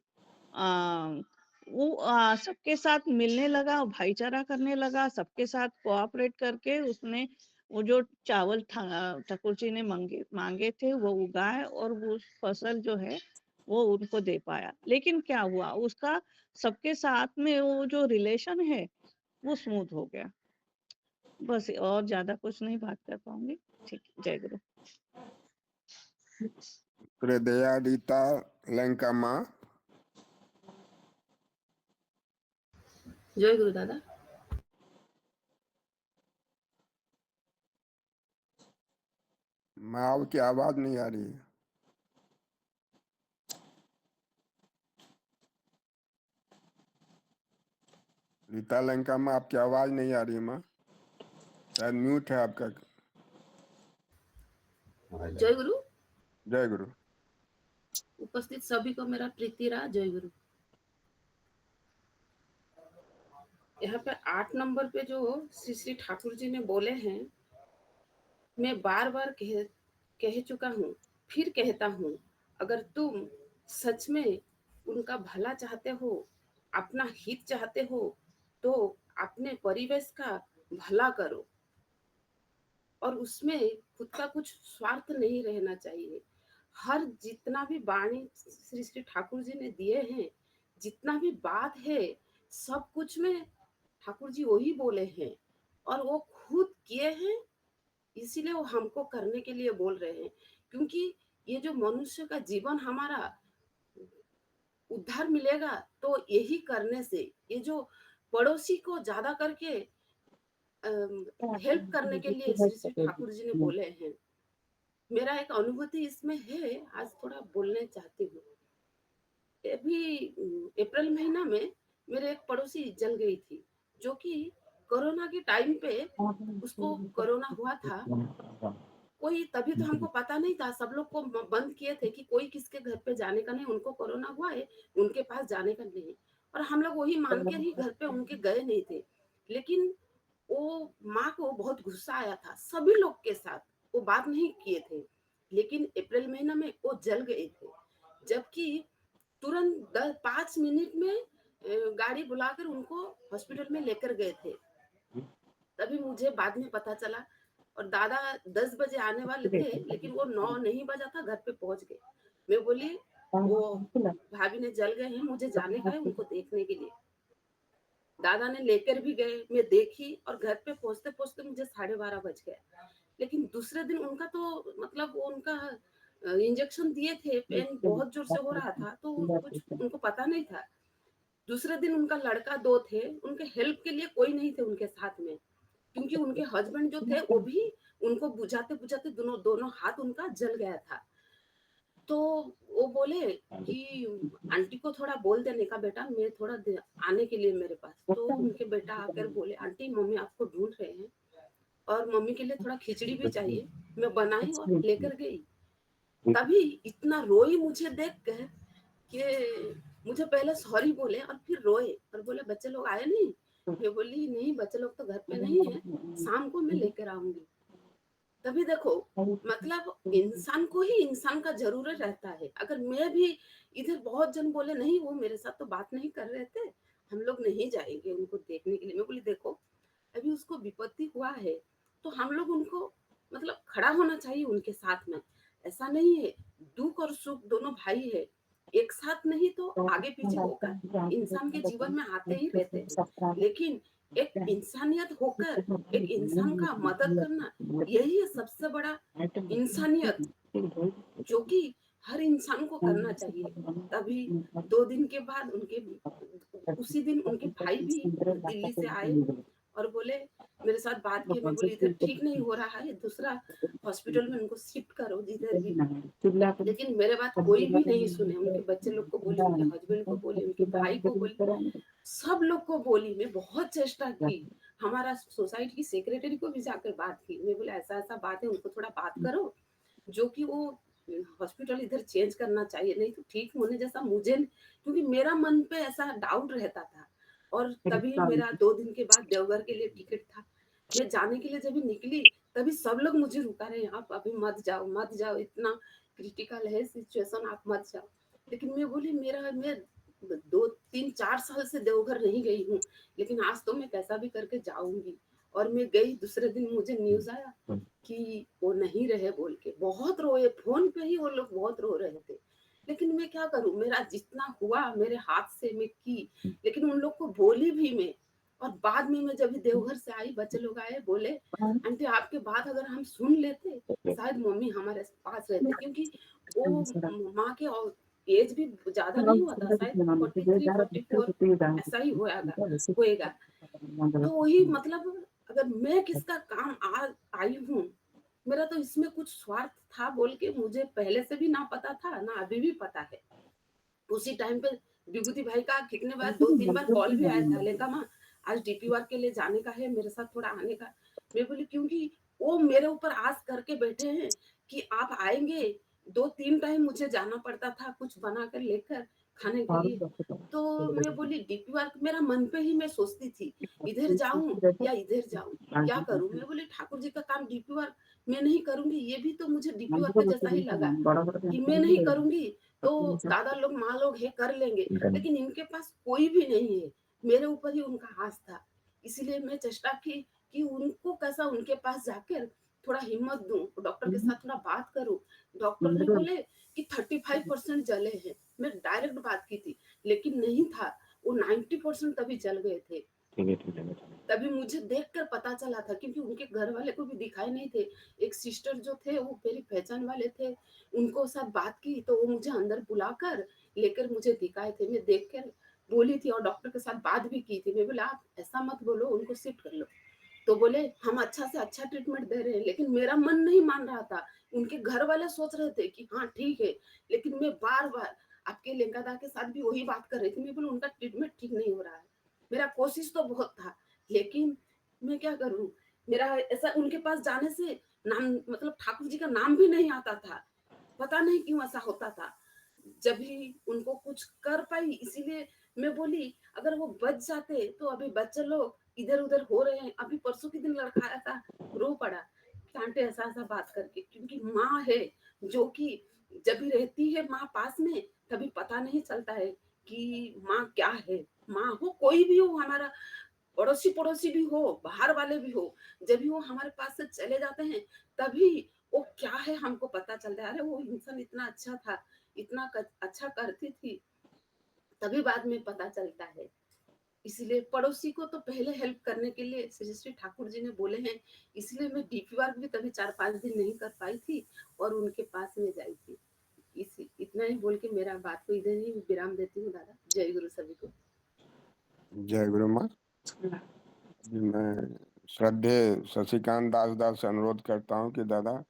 वो सबके साथ मिलने लगा, भाईचारा करने लगा, सबके साथ कोऑपरेट करके उसने वो जो चावल ठाकुर जी ने मांगे थे वो उगाए और वो फसल जो है वो उनको दे पाया। लेकिन क्या हुआ, उसका सबके साथ में वो जो रिलेशन है वो स्मूथ हो गया। बस और ज्यादा कुछ नहीं बात कर पाऊंगी। ठीक, जय गुरु। हृदयादिता लंका माँ। जय गुरु दादा। माँ की आवाज नहीं आ रही है। रीता लंका माँ, आपकी आवाज नहीं आ रही है माँ, शायद म्यूट है आपका। जय गुरु। जय गुरु। उपस्थित सभी को मेरा प्रीति रहा जय गुरु। यहाँ पे 8 नंबर पे जो श्री श्री ठाकुर जी ने बोले हैं, मैं बार बार कह चुका हूँ, फिर कहता हूँ, अगर तुम सच में उनका भला चाहते हो, अपना हित चाहते हो, तो अपने परिवेश का भला करो और उसमें खुद का कुछ स्वार्थ नहीं रहना चाहिए। हर जितना भी वाणी श्री श्री ठाकुर जी ने दिए हैं, जितना भी बात है, सब कुछ में ठाकुर जी वही बोले हैं और वो खुद किए हैं, इसीलिए वो हमको करने के लिए बोल रहे हैं। क्योंकि ये जो मनुष्य का जीवन हमारा उद्धार मिलेगा तो यही करने से, ये जो पड़ोसी को ज्यादा करके हेल्प करने के लिए श्री श्री ठाकुर जी ने बोले हैं। मेरा एक अनुभूति इसमें है, आज थोड़ा बोलने चाहती हूँ। अभी अप्रैल महीना में मेरे एक पड़ोसी जल गई थी, जो कि कोरोना के टाइम पे उसको कोरोना हुआ था। कोई तभी तो हमको पता नहीं था, सब लोग को बंद किए थे कि कोई किसके घर पे जाने का नहीं, उनको कोरोना हुआ है उनके पास जाने का नहीं, और हम लोग वही मान के ही घर पे उनके गए नहीं थे। लेकिन वो माँ को बहुत गुस्सा आया था, सभी लोग के साथ वो बात नहीं किए थे, लेकिन अप्रैल महीना में वो जल गए थे। जबकि तुरंत 5 मिनट में गाड़ी बुलाकर उनको हॉस्पिटल में लेकर गए थे। तभी मुझे बाद में पता चला, और दादा 10 बजे आने वाले थे, लेकिन वो 9 नहीं बजा था, घर पे पहुंच गए। मैं बोली वो भाभी ने जल गए हैं, मुझे जाने का है उनको देखने के लिए। दादा ने लेकर भी गए, मैं देखी, और घर पे पहुंचते पहुंचते मुझे 12:30 बज गया। लेकिन दूसरे दिन उनका तो मतलब वो उनका इंजेक्शन दिए थे, पेन बहुत जोर से हो रहा था, तो कुछ उनको पता नहीं था। दूसरे दिन उनका लड़का 2 थे, उनके हेल्प के लिए कोई नहीं थे उनके साथ में, क्योंकि उनके हस्बैंड जो थे वो भी उनको बुझाते बुझाते दोनों हाथ उनका जल गया था। तो वो बोले कि आंटी को थोड़ा बोल देने का बेटा, मैं थोड़ा आने के लिए मेरे पास। तो उनके बेटा आकर बोले, आंटी मम्मी आपको ढूंढ रहे हैं और मम्मी के लिए थोड़ा खिचड़ी भी चाहिए। मैं बनाई और लेकर गई। तभी इतना रोई मुझे देख कर कि मुझे पहले सॉरी बोले और फिर रोए और बोले बच्चे लोग आए नहीं। मैं बोली नहीं, बच्चे लोग तो घर पे नहीं है, शाम को मैं लेकर आऊंगी। तभी देखो, मतलब इंसान को ही इंसान का जरूरत रहता है। अगर मैं भी इधर बहुत जन बोले नहीं वो मेरे साथ तो बात नहीं कर रहे थे, हम लोग नहीं जाएंगे उनको देखने के लिए। मैं बोली देखो, अभी उसको विपत्ति हुआ है तो हम लोग उनको मतलब खड़ा होना चाहिए उनके साथ में। ऐसा नहीं है, दुख और सुख दोनों भाई है, एक साथ नहीं तो आगे पीछे होकर इंसान के जीवन में आते ही रहते हैं। लेकिन एक इंसानियत होकर एक इंसान का मदद करना, यही है सबसे बड़ा इंसानियत, जो कि हर इंसान को करना चाहिए। तभी 2 दिन के बाद उसी दिन उनके भाई भी दिल्ली से आए और बोले मेरे साथ बात की। मैं बोली इधर ठीक नहीं हो रहा है, दूसरा हॉस्पिटल में उनको शिफ्ट करो जिधर भी। लेकिन मेरे बात कोई भी नहीं सुने। उनके बच्चे लोग को बोली, उनके हस्बैंड को बोली, उनके भाई को बोली, सब लोग को बोली। मैं बहुत चेष्टा की, हमारा सोसाइटी की सेक्रेटरी को भी जाकर बात की। मैं बोले ऐसा ऐसा बात है, उनको थोड़ा बात करो, जो कि वो हॉस्पिटल इधर चेंज करना चाहिए, नहीं तो ठीक होने जैसा मुझे, क्योंकि मेरा मन पे ऐसा डाउट रहता था। और तभी मेरा 2 दिन के बाद देवघर के लिए टिकट था। मैं जाने के लिए जब निकली तभी सब लोग मुझे रुका रहे, आप अभी मत जाओ मत जाओ, इतना क्रिटिकल है सिचुएशन, आप मत जाओ। लेकिन मैं बोली मैं 2-3-4 साल से देवघर नहीं गई हूँ, लेकिन आज तो मैं कैसा भी करके जाऊंगी। और मैं गई, दूसरे दिन मुझे न्यूज आया कि वो नहीं रहे बोल के, बहुत रोए, फोन पे ही वो लोग बहुत रो रहे थे। लेकिन मैं क्या करूं, मेरा जितना हुआ मेरे हाथ से मैं की, लेकिन उन लोग को बोली भी मैं। और बाद में मैं जब देवघर से आई, बच्चे लोग आए, बोले आंटी आपके बात अगर हम सुन लेते शायद मम्मी हमारे पास रहते, क्योंकि वो माँ के एज भी ज्यादा नहीं हुआ था, शायद 43-44 ऐसा ही होएगा। तो वही मतलब, अगर मैं किसका काम आई हूँ, मेरा तो इसमें कुछ स्वार्थ था बोल के मुझे पहले से भी ना पता था, ना अभी भी पता है। उसी टाइम पे विभूति भाई का कितने बार, 2-3 बार कॉल भी आया था, लेका माँ आज डीपी वर्क के लिए जाने का है, मेरे साथ थोड़ा आने का। मैं बोली क्योंकि वो मेरे ऊपर आस करके बैठे हैं कि आप आएंगे। 2-3 टाइम मुझे जाना पड़ता था कुछ बना कर लेकर खाने के लिए। तो मैं बोली डीपी वर्क, मेरा मन पे ही मैं सोचती थी इधर जाऊं या इधर जाऊं, क्या करूं। मैं बोली ठाकुर जी का काम डीपी वर्क मैं नहीं करूंगी, ये भी तो मुझे डीपी वर्क जैसा ही लगा कि मैं नहीं करूंगी तो दादा लोग माँ लोग है कर लेंगे, लेकिन इनके पास कोई भी नहीं है। मेरे ऊपर ही उनका आस था, इसीलिए मैं चेष्टा की कि उनको कैसा उनके पास जाकर थोड़ा हिम्मत दूं, डॉक्टर के साथ थोड़ा बात करूं। डॉक्टर ने बोले कि 35% जले हैं। मैं डायरेक्ट बात की थी, लेकिन नहीं था, वो 90% तभी जल गए थे। तभी मुझे देखकर पता चला था, क्योंकि उनके घर वाले को भी दिखाई नहीं थे। एक सिस्टर जो थे वो मेरी पहचान वाले थे, उनको साथ बात की तो वो मुझे अंदर बुलाकर लेकर मुझे दिखाए थे। मैं देख कर बोली थी और डॉक्टर के साथ बात भी की थी। मैं बोला आप ऐसा मत बोलो, उनको शिफ्ट कर लो। तो बोले हम अच्छा से अच्छा ट्रीटमेंट दे रहे हैं, लेकिन मेरा मन नहीं मान रहा था। उनके घर वाले सोच रहे थे कि हाँ ठीक है, लेकिन मैं बार बार आपके लेंकादा के साथ भी वही बात कर रही थी। मैं बोला उनका ट्रीटमेंट ठीक नहीं हो रहा है। मेरा कोशिश तो बहुत था, लेकिन मैं क्या करूं, मेरा ऐसा उनके पास जाने से नाम, मतलब ठाकुर जी का नाम भी नहीं आता था। पता नहीं क्यों ऐसा होता था। जब भी उनको कुछ कर पाई, इसीलिए मैं बोली अगर वो बच जाते तो अभी बच्चे लोग इधर उधर हो रहे हैं। अभी परसों के दिन लड़का आया था, रो पड़ा कि आंटी ऐसा ऐसा बात करके, क्योंकि माँ है जो कि जब भी रहती है माँ पास में, तभी पता नहीं चलता है कि माँ क्या है। माँ हो, कोई भी हो, हमारा पड़ोसी भी हो, बाहर वाले भी हो, जब भी वो हमारे पास से चले जाते हैं तभी वो क्या है हमको पता चलता है। अरे वो इंसान इतना अच्छा था, इतना अच्छा करती थी, तभी बाद में पता चलता है। इसलिए पड़ोसी को तो पहले हेल्प करने के लिए श्री श्री ठाकुर जी ने बोले हैं, इसलिए मैं डीपी वर्क भी तभी 4-5 दिन नहीं कर पाई थी और उनके पास में जाई थी। इतना ही बोल के मेरा बात को इधर ही विराम देती हूँ। दादा जय गुरु सभी को। जय गुरु माँ। मैं श्रद्धेय शशिकांत दास से अनुरोध करता हूँ कि दादा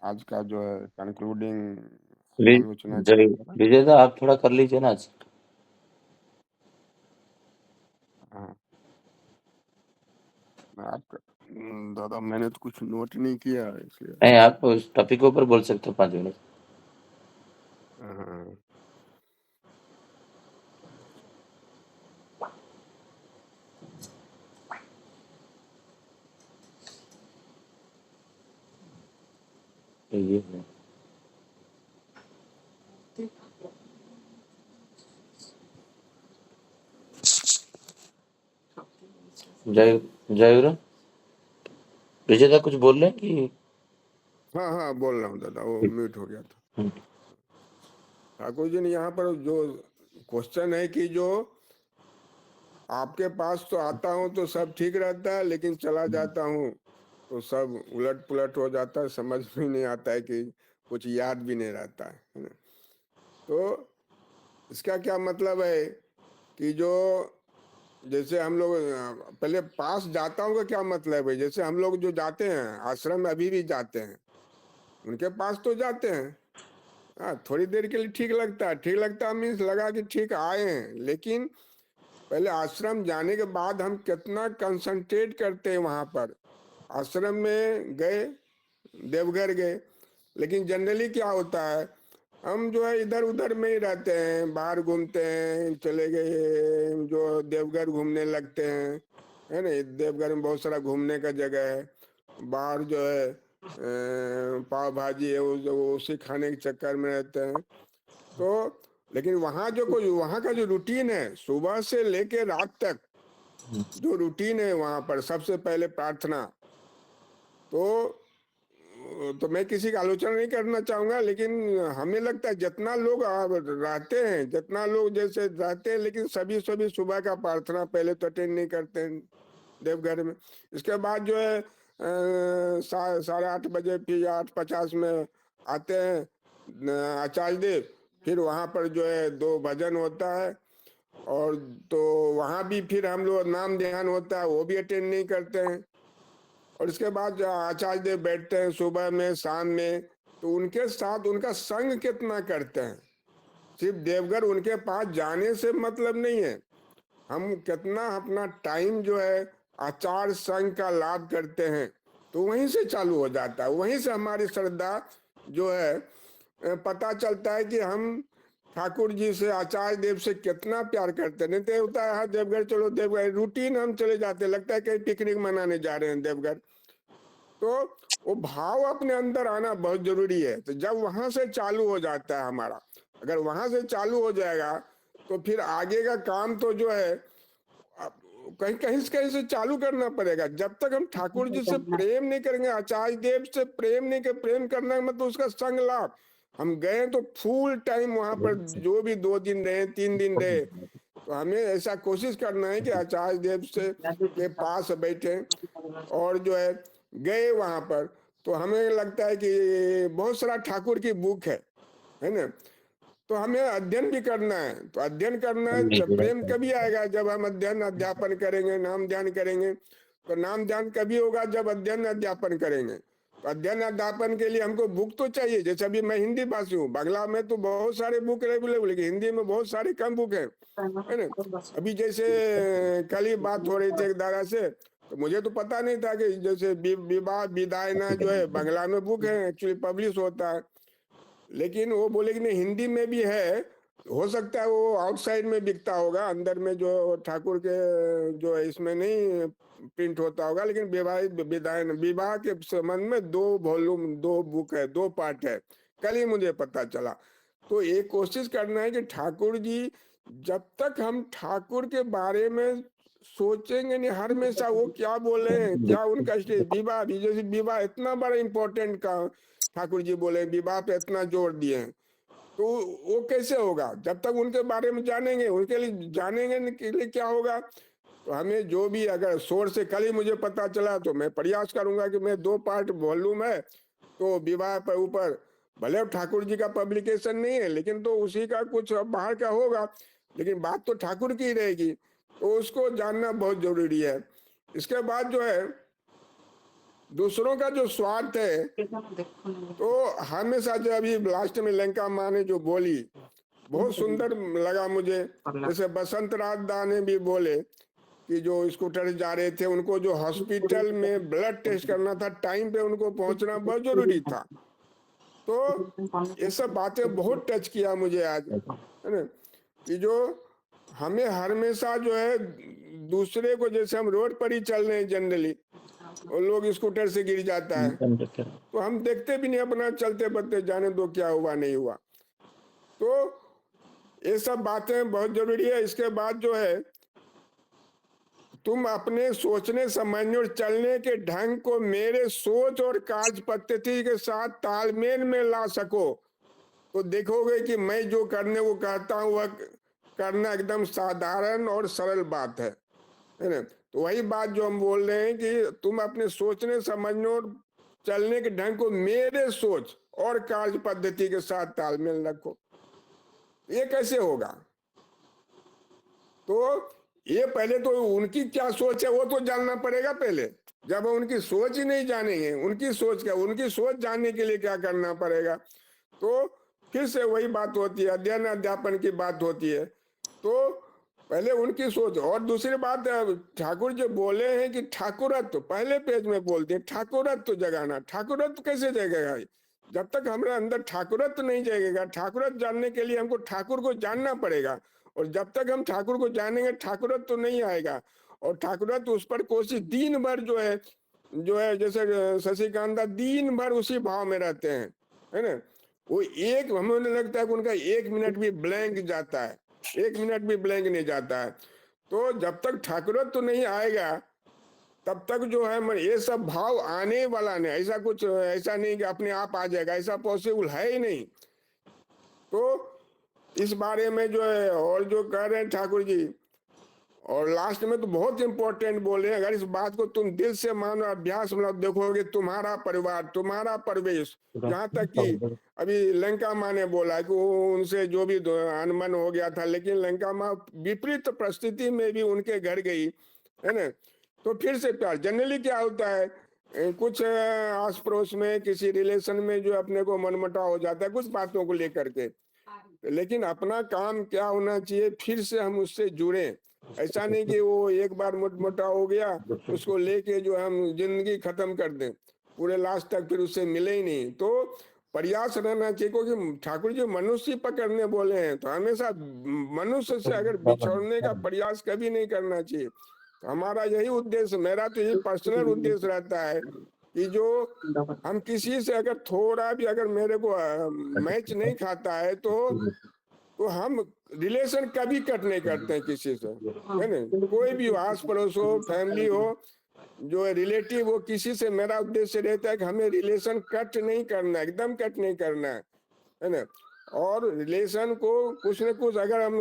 आज का जो है कंक्लूडिंग आलोचना जय विजय दा, आप थोड़ा कर लीजिए ना आज। हाँ आपका दादा मैंने तो कुछ नोट नहीं किया इसलिए। नहीं, आप उस टॉपिक के ऊपर बोल सकते हो 5 मिनट। हाँ ये है। जय जय गुरु। विजय दा कुछ बोल रहे हैं कि? हाँ हाँ बोल रहा हूँ दादा, वो म्यूट हो गया था। हम्म। ठाकुर जी ने यहाँ पर जो क्वेश्चन है कि जो आपके पास तो आता हूँ तो सब ठीक रहता है, लेकिन चला जाता हूँ तो सब उलट पुलट हो जाता है, समझ में नहीं आता है कि कुछ याद भी नहीं रहता है ना। तो इसका क्या मतलब है कि जो जैसे हम लोग पहले पास जाता हूँ का क्या मतलब है, जैसे हम लोग जो जाते हैं आश्रम में अभी भी जाते हैं, उनके पास तो जाते हैं, हाँ थोड़ी देर के लिए ठीक लगता है। ठीक लगता है मीन्स लगा कि ठीक आए हैं, लेकिन पहले आश्रम जाने के बाद हम कितना कंसंट्रेट करते हैं वहां पर। आश्रम में गए, देवघर गए, लेकिन जनरली क्या होता है हम जो है इधर उधर में ही रहते हैं, बाहर घूमते हैं, चले गए जो देवघर घूमने लगते हैं, है ना। देवघर में बहुत सारा घूमने का जगह है, बाहर जो है पाव भाजी है वो उसी खाने के चक्कर में रहते हैं। तो लेकिन वहाँ का जो रूटीन है, सुबह से लेके रात तक जो रूटीन है वहाँ पर, सबसे पहले प्रार्थना। तो मैं किसी का आलोचना नहीं करना चाहूंगा, लेकिन हमें लगता है जितना लोग रहते हैं, जितना लोग जैसे रहते हैं, लेकिन सभी सुबह का प्रार्थना पहले तो अटेंड नहीं करते हैं देवघर में। इसके बाद जो है 8:30 बजे फिर 8:50 में आते हैं आचार्य देव, फिर वहाँ पर जो है 2 भजन होता है, और तो वहाँ भी फिर हम लोग नाम ध्यान होता है, वो भी अटेंड नहीं करते हैं। और इसके बाद आचार्य देव बैठते हैं सुबह में, शाम में, तो उनके साथ उनका संग कितना करते हैं। सिर्फ देवघर उनके पास जाने से मतलब नहीं है, हम कितना अपना टाइम जो है आचार संघ का लाभ करते हैं, तो वहीं से चालू हो जाता है। वहीं से हमारी श्रद्धा जो है पता चलता है कि हम ठाकुर जी से, आचार्य देव से कितना प्यार करते हैं। नहीं तो होता है हाँ देवघर चलो, देवघर रूटीन हम चले जाते, लगता है कहीं पिकनिक मनाने जा रहे हैं देवघर। तो वो भाव अपने अंदर आना बहुत जरूरी है। तो जब वहां से चालू हो जाता है हमारा, अगर वहां से चालू हो जाएगा तो फिर आगे का काम तो जो है कहीं से चालू करना पड़ेगा। जब तक हम ठाकुर जी से प्रेम नहीं करेंगे, आचार्य देव से प्रेम नहीं कर, प्रेम करना मतलब उसका संग लाभ। हम गए तो फुल टाइम वहां पर जो भी 2 दिन रहे, 3 दिन रहे, तो हमें ऐसा कोशिश करना है कि आचार्य देव से के पास बैठे, और जो है गए वहां पर तो हमें लगता है कि बहुत सारा ठाकुर की बुक है ना, तो हमें अध्ययन भी करना है। तो अध्ययन करना है, जब प्रेम कभी आएगा जब हम अध्ययन अध्यापन करेंगे, नाम ध्यान करेंगे। तो नाम ध्यान कभी होगा जब अध्ययन अध्यापन करेंगे। तो अध्ययन अध्यापन के लिए हमको बुक तो चाहिए। जैसे अभी मैं हिंदी भाषी हूँ, बांग्ला में तो बहुत सारे बुक अवेलेबल, लेकिन हिंदी में बहुत सारे कम बुक है ना। अभी जैसे कल ही बात हो रही थी एक दादा से, तो मुझे तो पता नहीं था कि जैसे विवाह विदायना जो है बांग्ला में बुक है, एक्चुअली पब्लिश होता है, लेकिन वो बोले कि नहीं हिंदी में भी है। हो सकता है वो आउटसाइड में बिकता होगा, अंदर में जो ठाकुर के जो है इसमें नहीं प्रिंट होता होगा, लेकिन विवाह के संबंध में 2 वॉल्यूम 2 बुक है, 2 पार्ट है, कल ही मुझे पता चला। तो एक कोशिश करना है कि ठाकुर जी, जब तक हम ठाकुर के बारे में सोचेंगे नहीं, हर हमेशा वो क्या बोले हैं, क्या उनका विवाह भी, जैसे विवाह इतना बड़ा इम्पोर्टेंट का ठाकुर जी बोले, विवाह पे इतना जोर दिए हैं, तो वो कैसे होगा जब तक उनके बारे में जानेंगे। उनके लिए जानेंगे के लिए क्या होगा, तो हमें जो भी, अगर सोर्स से कल ही मुझे पता चला तो मैं प्रयास करूंगा कि मैं 2 पार्ट वॉल्यूम है, तो विवाह पर ऊपर भले ठाकुर जी का पब्लिकेशन नहीं है, लेकिन तो उसी का कुछ बाहर का होगा, लेकिन बात तो ठाकुर की रहेगी, तो उसको जानना बहुत जरूरी है। इसके बाद जो है दूसरों का जो स्वार्थ है, तो हमेशा जो अभी लास्ट में लंका माँ ने जो बोली बहुत सुंदर लगा मुझे। जैसे बसंत राज दा ने भी बोले कि जो स्कूटर जा रहे थे, उनको जो हॉस्पिटल में ब्लड टेस्ट करना था, टाइम पे उनको पहुंचना बहुत जरूरी था। तो ये सब बातें बहुत टच किया मुझे आज, है ना, कि जो हमें हमेशा जो है दूसरे को, जैसे हम रोड पर ही चल रहे हैं जनरली, और लोग स्कूटर से गिर जाता है, तो हम देखते भी नहीं, अपना चलते बढ़ते जाने दो क्या हुआ नहीं हुआ। तो ये सब बातें बहुत जरूरी है। इसके बाद जो है तुम अपने सोचने समझने और चलने के ढंग को मेरे सोच और कार्य पद्धति के साथ तालमेल में ला सको, तो देखोगे कि मैं जो करने को कहता हूँ वह करना एकदम साधारण और सरल बात है ना। तो वही बात जो हम बोल रहे हैं कि तुम अपने सोचने समझने और चलने के ढंग को मेरे सोच और कार्य पद्धति के साथ तालमेल रखो। ये कैसे होगा? तो ये पहले तो उनकी क्या सोच है वो तो जानना पड़ेगा पहले। जब उनकी सोच ही नहीं जानेंगे, उनकी सोच क्या, उनकी सोच जानने के लिए क्या करना पड़ेगा? तो फिर से वही बात होती है, अध्ययन अध्यापन की बात होती है। तो पहले उनकी सोच। और दूसरी बात, ठाकुर जो बोले हैं कि ठाकुरत्व, पहले पेज में बोलते हैं ठाकुरत्व जगाना। ठाकुरत्व कैसे जगेगा? जब तक हमारे अंदर ठाकुरत्व नहीं जगेगा, ठाकुरत्व जानने के लिए हमको ठाकुर को जानना पड़ेगा, और जब तक हम ठाकुर को जानेंगे ठाकुरत्व तो नहीं आएगा। और ठाकुरत्व उस पर कोशिश दिन भर जो है जैसे शशिकांता दिन भर उसी भाव में रहते हैं, है ना। वो एक, हमें लगता है कि उनका 1 मिनट भी ब्लैंक जाता है, 1 मिनट भी ब्लैंक नहीं जाता है। तो जब तक ठाकुरत्व नहीं आएगा तब तक जो है ये सब भाव आने वाला नहीं, ऐसा कुछ, ऐसा नहीं कि अपने आप आ जाएगा, ऐसा पॉसिबल है ही नहीं। तो इस बारे में जो है, और जो कह रहे हैं ठाकुर जी, और लास्ट में तो बहुत इंपॉर्टेंट बोले, अगर इस बात को तुम दिल से मानो, अभ्यास मतलब देखोगे, तुम्हारा परिवार, तुम्हारा परिवेश, यहाँ तक कि अभी लंका माँ ने बोला कि उनसे जो भी अनबन हो गया था, लेकिन लंका माँ विपरीत परिस्थिति में भी उनके घर गई, है ना। तो फिर से प्यार जनरली क्या होता है, कुछ आस पड़ोस में किसी रिलेशन में जो अपने को मनमुटाव हो जाता है कुछ बातों को लेकर के, लेकिन अपना काम क्या होना चाहिए, फिर से हम उससे जुड़े। ऐसा नहीं कि वो एक बार मोटा हो गया उसको लेके जो हम जिंदगी खत्म कर दें, पूरे लास्ट तक फिर उससे मिले ही नहीं। तो प्रयास रहना चाहिए, क्योंकि ठाकुर जी मनुष्य पकड़ने बोले हैं, तो हमेशा मनुष्य से अगर बिछोड़ने का प्रयास कभी नहीं करना चाहिए। तो हमारा यही उद्देश्य, मेरा तो यही पर्सनल उद्देश्य रहता है कि जो हम किसी से अगर थोड़ा भी अगर मेरे को मैच नहीं खाता है तो हम रिलेशन कभी कट नहीं करते हैं किसी से, है ना। कोई भी हो, आस पड़ोस हो, फैमिली हो, जो रिलेटिव हो, किसी से मेरा उद्देश्य रहता है कि हमें रिलेशन कट नहीं करना, एकदम कट नहीं करना है ना। और रिलेशन को कुछ न कुछ अगर हम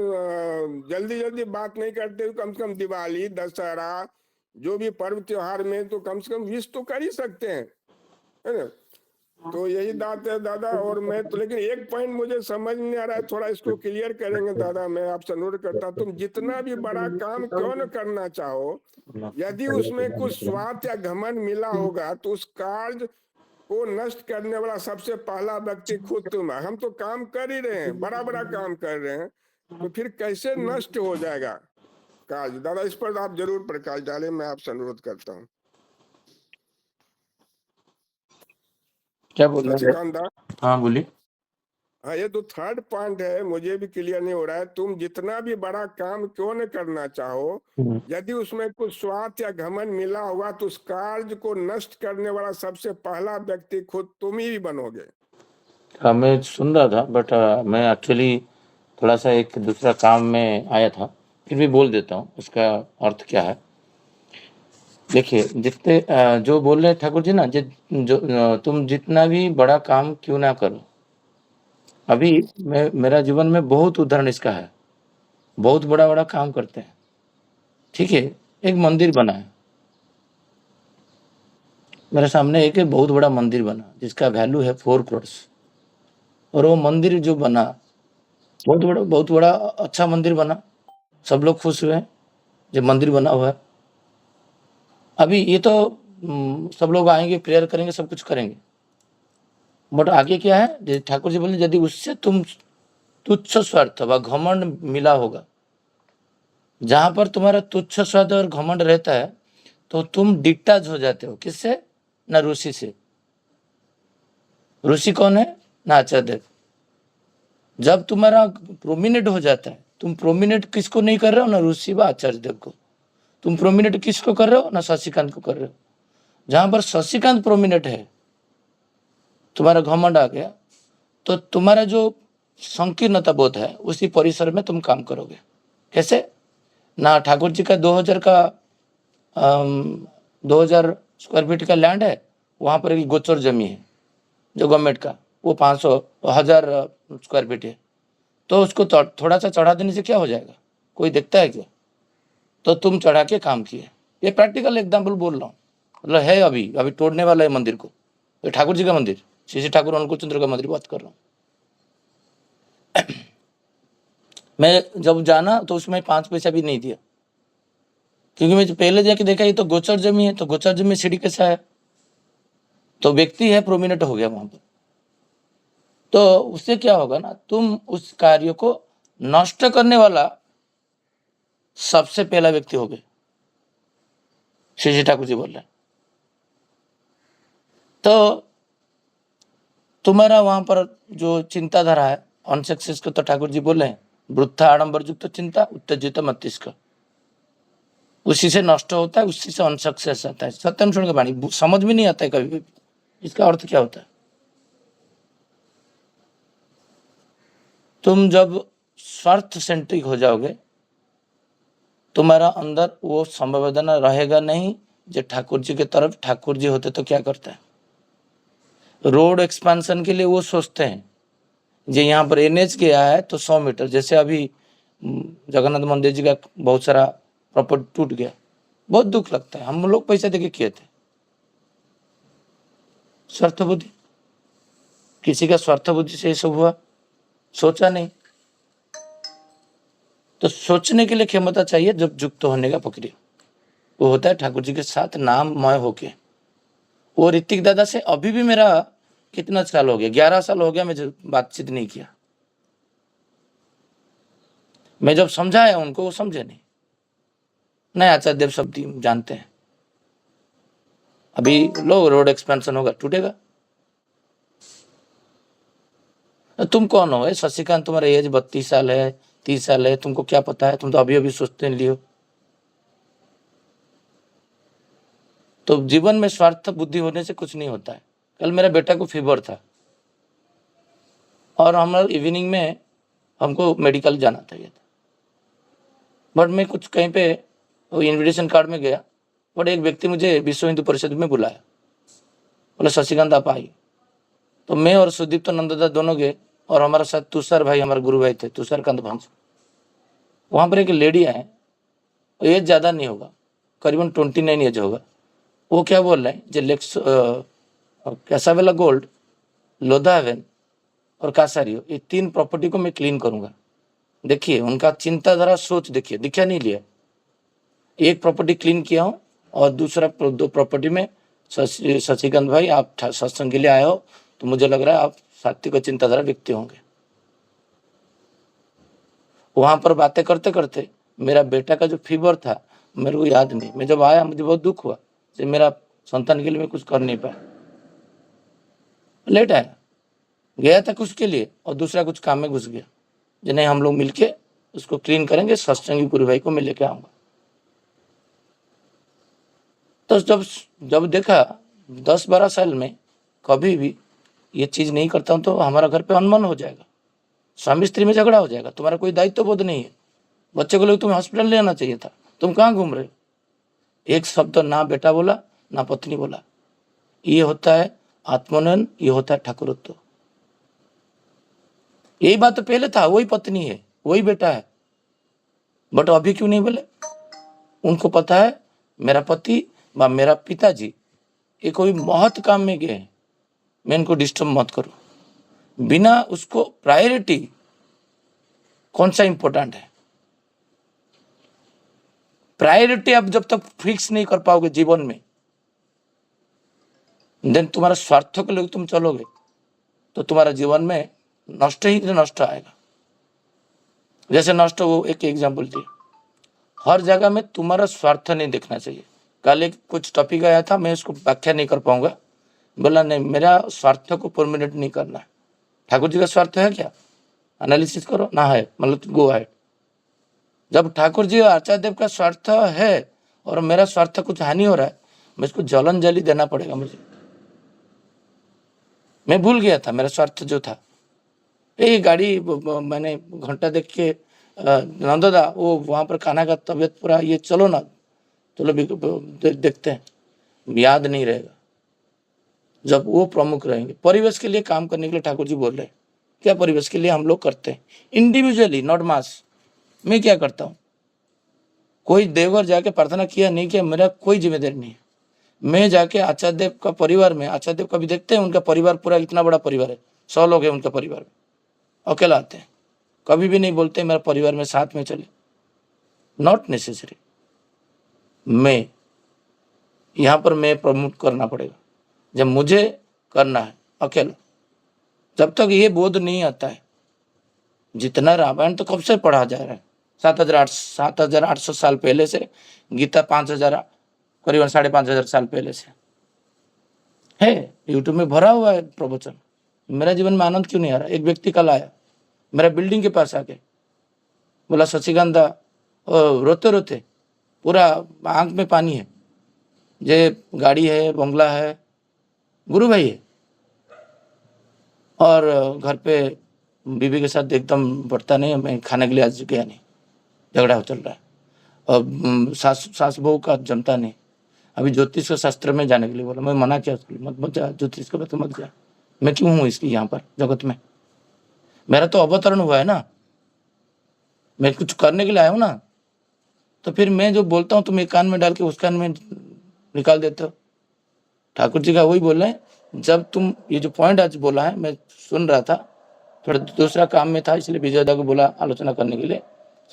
जल्दी जल्दी बात नहीं करते, कम से कम दिवाली, दशहरा, जो भी पर्व त्योहार में तो कम से कम विश तो कर ही सकते हैं, है ना। तो यही बात है दादा। और मैं तो, लेकिन एक पॉइंट मुझे समझ नहीं आ रहा है, थोड़ा इसको क्लियर करेंगे दादा, मैं आपसे अनुरोध करता हूँ। तुम जितना भी बड़ा काम क्यों न करना चाहो, यदि उसमें कुछ स्वार्थ या घमंड मिला होगा तो उस कार्य को नष्ट करने वाला सबसे पहला व्यक्ति खुद तुम है। हम तो काम कर ही रहे हैं, बड़ा बड़ा काम कर रहे हैं, तो फिर कैसे नष्ट हो जाएगा कार्य। दादा इस पर आप जरूर प्रकाश डालें, मैं आपसे अनुरोध करता हूँ। क्या बोल रहे हैं? सचिकांत दा, हाँ बोलिए। हाँ, ये तो थर्ड पॉइंट है, मुझे भी क्लियर नहीं हो रहा है। तुम जितना भी बड़ा काम क्यों न करना चाहो, यदि उसमें कुछ स्वार्थ या घमंड मिला होगा तो उस कार्य को नष्ट करने वाला सबसे पहला व्यक्ति खुद तुम ही बनोगे। हाँ, मैं सुन रहा था, बट मैं एक्चुअली थोड़ा सा एक दूसरा काम में आया था, फिर भी बोल देता हूँ उसका अर्थ क्या है। देखिए, जितने जो बोल रहे ठाकुर जी ना, जो तुम जितना भी बड़ा काम क्यों ना करो, अभी मेरा जीवन में बहुत उदाहरण इसका है। बहुत बड़ा बड़ा काम करते हैं, ठीक है। एक मंदिर बना है मेरे सामने, एक बहुत बड़ा मंदिर बना जिसका वैल्यू है 4 करोड़। और वो मंदिर जो बना, बहुत बड़ा अच्छा मंदिर बना, सब लोग खुश हुए जो मंदिर बना हुआ है। अभी ये तो सब लोग आएंगे, प्रेयर करेंगे, सब कुछ करेंगे, बट आगे क्या है, ठाकुर जी बोले यदि उससे तुम तुच्छ स्वार्थ व घमंड मिला होगा, जहां पर तुम्हारा तुच्छ स्वार्थ और घमंड रहता है तो तुम डिटैच हो जाते हो। किससे? ना ऋषि से। ऋषि कौन है? ना आचार्य देव। जब तुम्हारा प्रोमिनेट हो जाता है, तुम प्रोमिनेट किसको नहीं कर रहे हो? ना ऋषि व आचार्य देव को। तुम प्रोमिनेट किसको कर रहे हो? ना शशिकांत को कर रहे हो। जहां पर शशिकांत प्रोमिनेट है, तुम्हारा घमंड आ गया, तो तुम्हारा जो संकीर्णता बोध है उसी परिसर में तुम काम करोगे। कैसे? ना ठाकुर जी का 2000 स्क्वायर फीट का लैंड है, वहां पर एक गोचर जमी है जो गवर्नमेंट का, वो 500-1000 स्क्वायर फीट है, तो उसको थोड़ा सा चढ़ा देने से क्या हो जाएगा? कोई देखता है क्या? तो तुम चढ़ा के काम किए। ये प्रैक्टिकल एग्जाम्पल बोल रहा हूँ, मतलब है अभी तोड़ने वाला है मंदिर को। ये ठाकुर जी का मंदिर, श्री ठाकुर अनुकूल चंद्र का मंदिर बात कर रहा हूँ। मैं जब जाना तो उसमें 5 पैसा भी नहीं दिया, क्योंकि मैं पहले जाके देखा ये तो गोचर जमी है, तो गोचर जमी सीढ़ी कैसा है, तो व्यक्ति है प्रोमिनेंट हो गया वहां पर। तो उससे क्या होगा ना, तुम उस कार्य को नष्ट करने वाला सबसे पहला व्यक्ति हो गए, श्री ठाकुर जी बोल रहे हैं। तो तुम्हारा वहां पर जो चिंताधारा है अनसक्सेस को, तो ठाकुर जी बोले हैं वृथा आडंबर युक्त चिंता उत्तेजित मस्तिष्क, उसी से नष्ट होता है, उसी से अनसक्सेस आता है। सत्यम सुन के वाणी समझ में नहीं आता है कभी भी इसका अर्थ क्या होता है। तुम जब स्वार्थ सेंट्रिक हो जाओगे, तुम्हारा अंदर वो संवेदना रहेगा नहीं जो ठाकुर जी के तरफ ठाकुर जी होते तो क्या करते हैं। रोड एक्सपेंशन के लिए वो सोचते हैं जो यहाँ पर एनएच गया है तो 100 मीटर, जैसे अभी जगन्नाथ मंदिर जी का बहुत सारा प्रॉपर्टी टूट गया, बहुत दुख लगता है। हम लोग पैसा देके किए थे, स्वार्थ बुद्धि, किसी का स्वार्थ बुद्धि से ये सब हुआ, सोचा नहीं। तो सोचने के लिए क्षमता चाहिए जब युक्त होने का प्रक्रिया, वो होता है ठाकुर जी के साथ नाममय होके। वो ऋतिक दादा से अभी भी मेरा कितना साल हो गया, 11 साल हो गया, मैं बातचीत नहीं किया। मैं जब समझाया उनको, वो समझे नहीं आचार्य देव सब जानते हैं। अभी लो रोड एक्सपेंशन होगा, टूटेगा। तुम कौन हो? शशिकांत, तुम्हारा एज 32 साल है, 30 साल है, तुमको क्या पता है? तुम तो अभी सोचते लियो। तो जीवन में स्वार्थ बुद्धि होने से कुछ नहीं होता है। कल मेरा बेटा को फीवर था और हमारा इवनिंग में हमको मेडिकल जाना था, बट मैं कुछ कहीं पे वो इन्विटेशन कार्ड में गया, बट एक व्यक्ति मुझे विश्व हिंदू परिषद में बुलाया, बोला शशिकांत आप आई। तो मैं और सुदीप तो नंददा दोनों गए और हमारे साथ तुषार भाई, हमारे गुरु भाई थे, तुषार कांत भंस। वहाँ पर एक लेडी है, एज ज़्यादा नहीं होगा, करीबन 29 एज होगा। वो क्या बोल रहे हैं, जो लेक्स कैसावेला गोल्ड, लोधा हेवन और कासारियो, ये 3 प्रॉपर्टी को मैं क्लीन करूंगा। देखिए उनका चिंताधारा, सोच देखिए, दिखा नहीं लिया। एक प्रॉपर्टी क्लीन किया हूँ और दूसरा 2 प्रॉपर्टी में शशिकांत भाई आप सत्संग के लिए आए हो तो मुझे लग रहा है आप सात्विक चिंताधारा व्यक्ति होंगे। वहां पर बातें करते करते मेरा बेटा का जो फीवर था मेरे को याद नहीं, मैं जब आया मुझे बहुत दुख हुआ कि मेरा संतान के लिए मैं कुछ कर नहीं पाया। लेट आया, गया था कुछ के लिए और दूसरा कुछ काम में घुस गया, जो नहीं हम लोग मिलके उसको क्लीन करेंगे, सत्संगी गुरु भाई को मैं लेके आऊंगा। तो जब देखा 10-12 साल में कभी भी ये चीज नहीं करता हूं तो हमारा घर पे अनमन हो जाएगा, स्वामी स्त्री में झगड़ा हो जाएगा, तुम्हारा कोई दायित्व बोध नहीं है। बच्चे को लोग तुम्हें हॉस्पिटल ले आना चाहिए था, तुम कहाँ घूम रहे हो? एक शब्द ना बेटा बोला ना पत्नी बोला। ये होता है आत्मोन्नयन, ये होता है ठाकुरत्व। यही बात तो पहले था, वही पत्नी है, वही बेटा है, बट अभी क्यों नहीं बोले? उनको पता है मेरा पति व मेरा पिताजी ये कोई महत् काम में गए हैं, मैं इनको डिस्टर्ब मत करूं। बिना उसको प्रायोरिटी कौन सा इंपॉर्टेंट है, प्रायोरिटी आप जब तक फिक्स नहीं कर पाओगे जीवन में, देन तुम्हारा स्वार्थ के लिए तुम चलोगे तो तुम्हारा जीवन में नष्ट ही नष्ट आएगा। जैसे नष्ट, वो एक एग्जाम्पल दिया, हर जगह में तुम्हारा स्वार्थ नहीं देखना चाहिए। कल एक कुछ टॉपिक आया था, मैं उसको व्याख्या नहीं कर पाऊंगा, बोला नहीं मेरा स्वार्थ को परमानेंट नहीं करना है। ठाकुर जी का स्वार्थ है क्या? एनालिसिस करो ना, है मतलब गो है। जब ठाकुर जी और आचार्य देव का स्वार्थ है और मेरा स्वार्थ कुछ हानि हो रहा है, मैं इसको जलन जली देना पड़ेगा मुझे। मैं भूल गया था मेरा स्वार्थ जो था। ये गाड़ी मैंने घंटा देख के नंददा, वो वहां पर कान्हा का तबियत पूरा, ये चलो ना, चलो देखते हैं, याद नहीं रहेगा जब वो प्रमुख रहेंगे। परिवेश के लिए काम करने के लिए ठाकुर जी बोल रहे हैं, क्या परिवेश के लिए हम लोग करते हैं? इंडिविजुअली, नॉट मास। मैं क्या करता हूँ, कोई देवघर जाके प्रार्थना किया नहीं किया, मेरा कोई जिम्मेदारी नहीं है। मैं जाके आचार्य देव का परिवार में, आचार्य देव का भी देखते हैं, उनका परिवार पूरा इतना बड़ा परिवार है, 100 लोग हैं उनका परिवार में, अकेला आते हैं, कभी भी नहीं बोलते मेरा परिवार में साथ में चले, नॉट नेसेसरी। मैं यहाँ पर मैं प्रमोट करना पड़ेगा जब मुझे करना है अकेला। जब तक ये बोध नहीं आता है, जितना रामायण तो कब से पढ़ा जा रहा है, 7,800 साल पहले से, गीता 5,000 करीबन 5,500 साल पहले से है, यूट्यूब में भरा हुआ है प्रवचन। मेरा जीवन में आनंद क्यों नहीं आ रहा? एक व्यक्ति कल आया मेरा बिल्डिंग के पास आके, बोला शशिकांत दा, रोते रोते पूरा आंख में पानी है, जे गाड़ी है, बंगला है, गुरु भाई है, और घर पे बीवी के साथ एकदम बढ़ता नहीं है, मैं खाने के लिए आज गया नहीं, झगड़ा चल रहा है। और सास बहू का जमता नहीं। अभी ज्योतिष के शास्त्र में जाने के लिए बोला, मैं मना किया उसके लिए, मत जा ज्योतिष के बाद मत जा। मैं क्यों हूँ इसकी यहाँ पर जगत में? मेरा तो अवतरण हुआ है ना, मैं कुछ करने के लिए आया हूँ ना। तो फिर मैं जो बोलता हूँ तुम एक कान में डाल के उस कान में निकाल देते हो। ठाकुर जी का वही बोल रहे हैं, जब तुम ये जो पॉइंट आज बोला है, मैं सुन रहा था, थोड़ा दूसरा काम में था, इसलिए विजय दा को बोला आलोचना करने के लिए।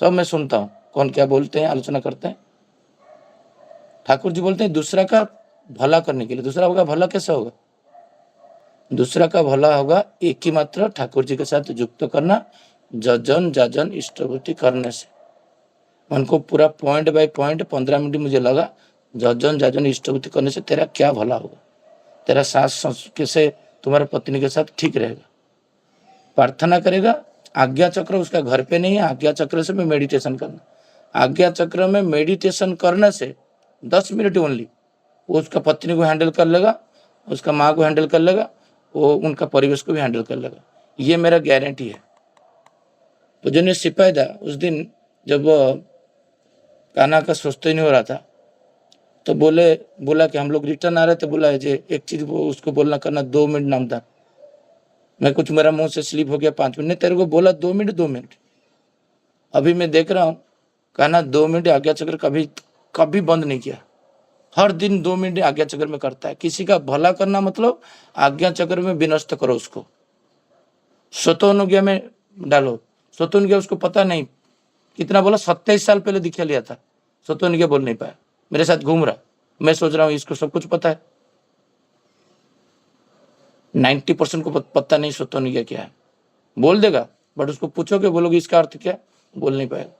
सब मैं सुनता हूँ, कौन क्या बोलते हैं, आलोचना करते हैं। ठाकुर जी बोलते हैं दूसरा का भला करने के लिए। दूसरा का भला कैसे होगा? दूसरा का भला होगा एक ही मात्र ठाकुर जी के साथ युक्त करना, जजन जाजन इष्टभूति करने से। उनको पूरा पॉइंट बाय पॉइंट 15 मिनट मुझे लगा, जजन जाजन इष्टभूति करने से तेरा क्या भला होगा, तेरा सास कैसे तुम्हारे पत्नी के साथ ठीक रहेगा। प्रार्थना करेगा, आज्ञा चक्र उसका घर पे नहीं है, आज्ञा चक्र से मैं मेडिटेशन करना। आज्ञा चक्र में मेडिटेशन करने से 10 मिनट ओनली वो उसका पत्नी को हैंडल कर लेगा, उसका माँ को हैंडल कर लेगा, वो उनका परिवेश को भी हैंडल कर लेगा। ये मेरा गारंटी है। तो जो सिपाही था उस दिन जब कान्हा का स्वस्थ ही नहीं हो रहा था, तो बोला कि हम लोग रिटर्न आ रहे थे, बोला जे एक चीज उसको बोलना करना 2 मिनट नाम था। मैं कुछ मेरा मुंह से स्लिप हो गया 5 मिनट, तेरे को बोला 2 मिनट। अभी मैं देख रहा हूँ कान्हा 2 मिनट आज्ञा चक्र कभी बंद नहीं किया। हर दिन 2 मिनट आज्ञा चक्र में करता है। किसी का भला करना मतलब आज्ञा चक्र में विनष्ट करो उसको, स्वतोनुज्ञा में डालो। स्वतोनुज्ञा उसको पता नहीं कितना बोला, 27 साल पहले दीक्षा लिया था, स्वतोनुज्ञा बोल नहीं पाया, मेरे साथ घूम रहा। मैं सोच रहा हूँ इसको सब कुछ पता है। 90% को पता नहीं स्वतोनुज्ञा क्या है। बोल देगा बट उसको पूछोगे, बोलोगे इसका अर्थ क्या, बोल नहीं पाएगा।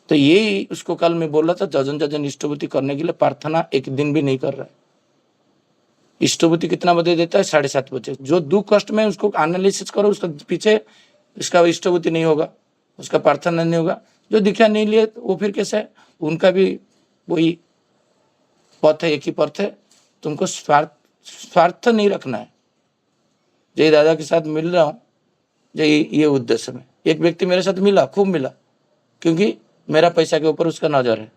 तो यही उसको कल मैं बोल रहा था, जजन इष्टभूति करने के लिए प्रार्थना एक दिन भी नहीं कर रहा है। इष्टभूति कितना बजे देता है? 7:30 बजे। जो दुख कष्ट में उसको एनालिसिस करो, उसका पीछे इसका इष्टभूति नहीं होगा, उसका प्रार्थना नहीं होगा। जो दीक्षा नहीं लिए वो फिर कैसे है? उनका भी वही पथ है, एक ही पथ है। तुमको स्वार्थ नहीं रखना है। जय दादा के साथ मिल रहा हूँ, ये उद्देश्य में। एक व्यक्ति मेरे साथ मिला, खूब मिला, क्योंकि मेरा पैसा के ऊपर उसका नजर है।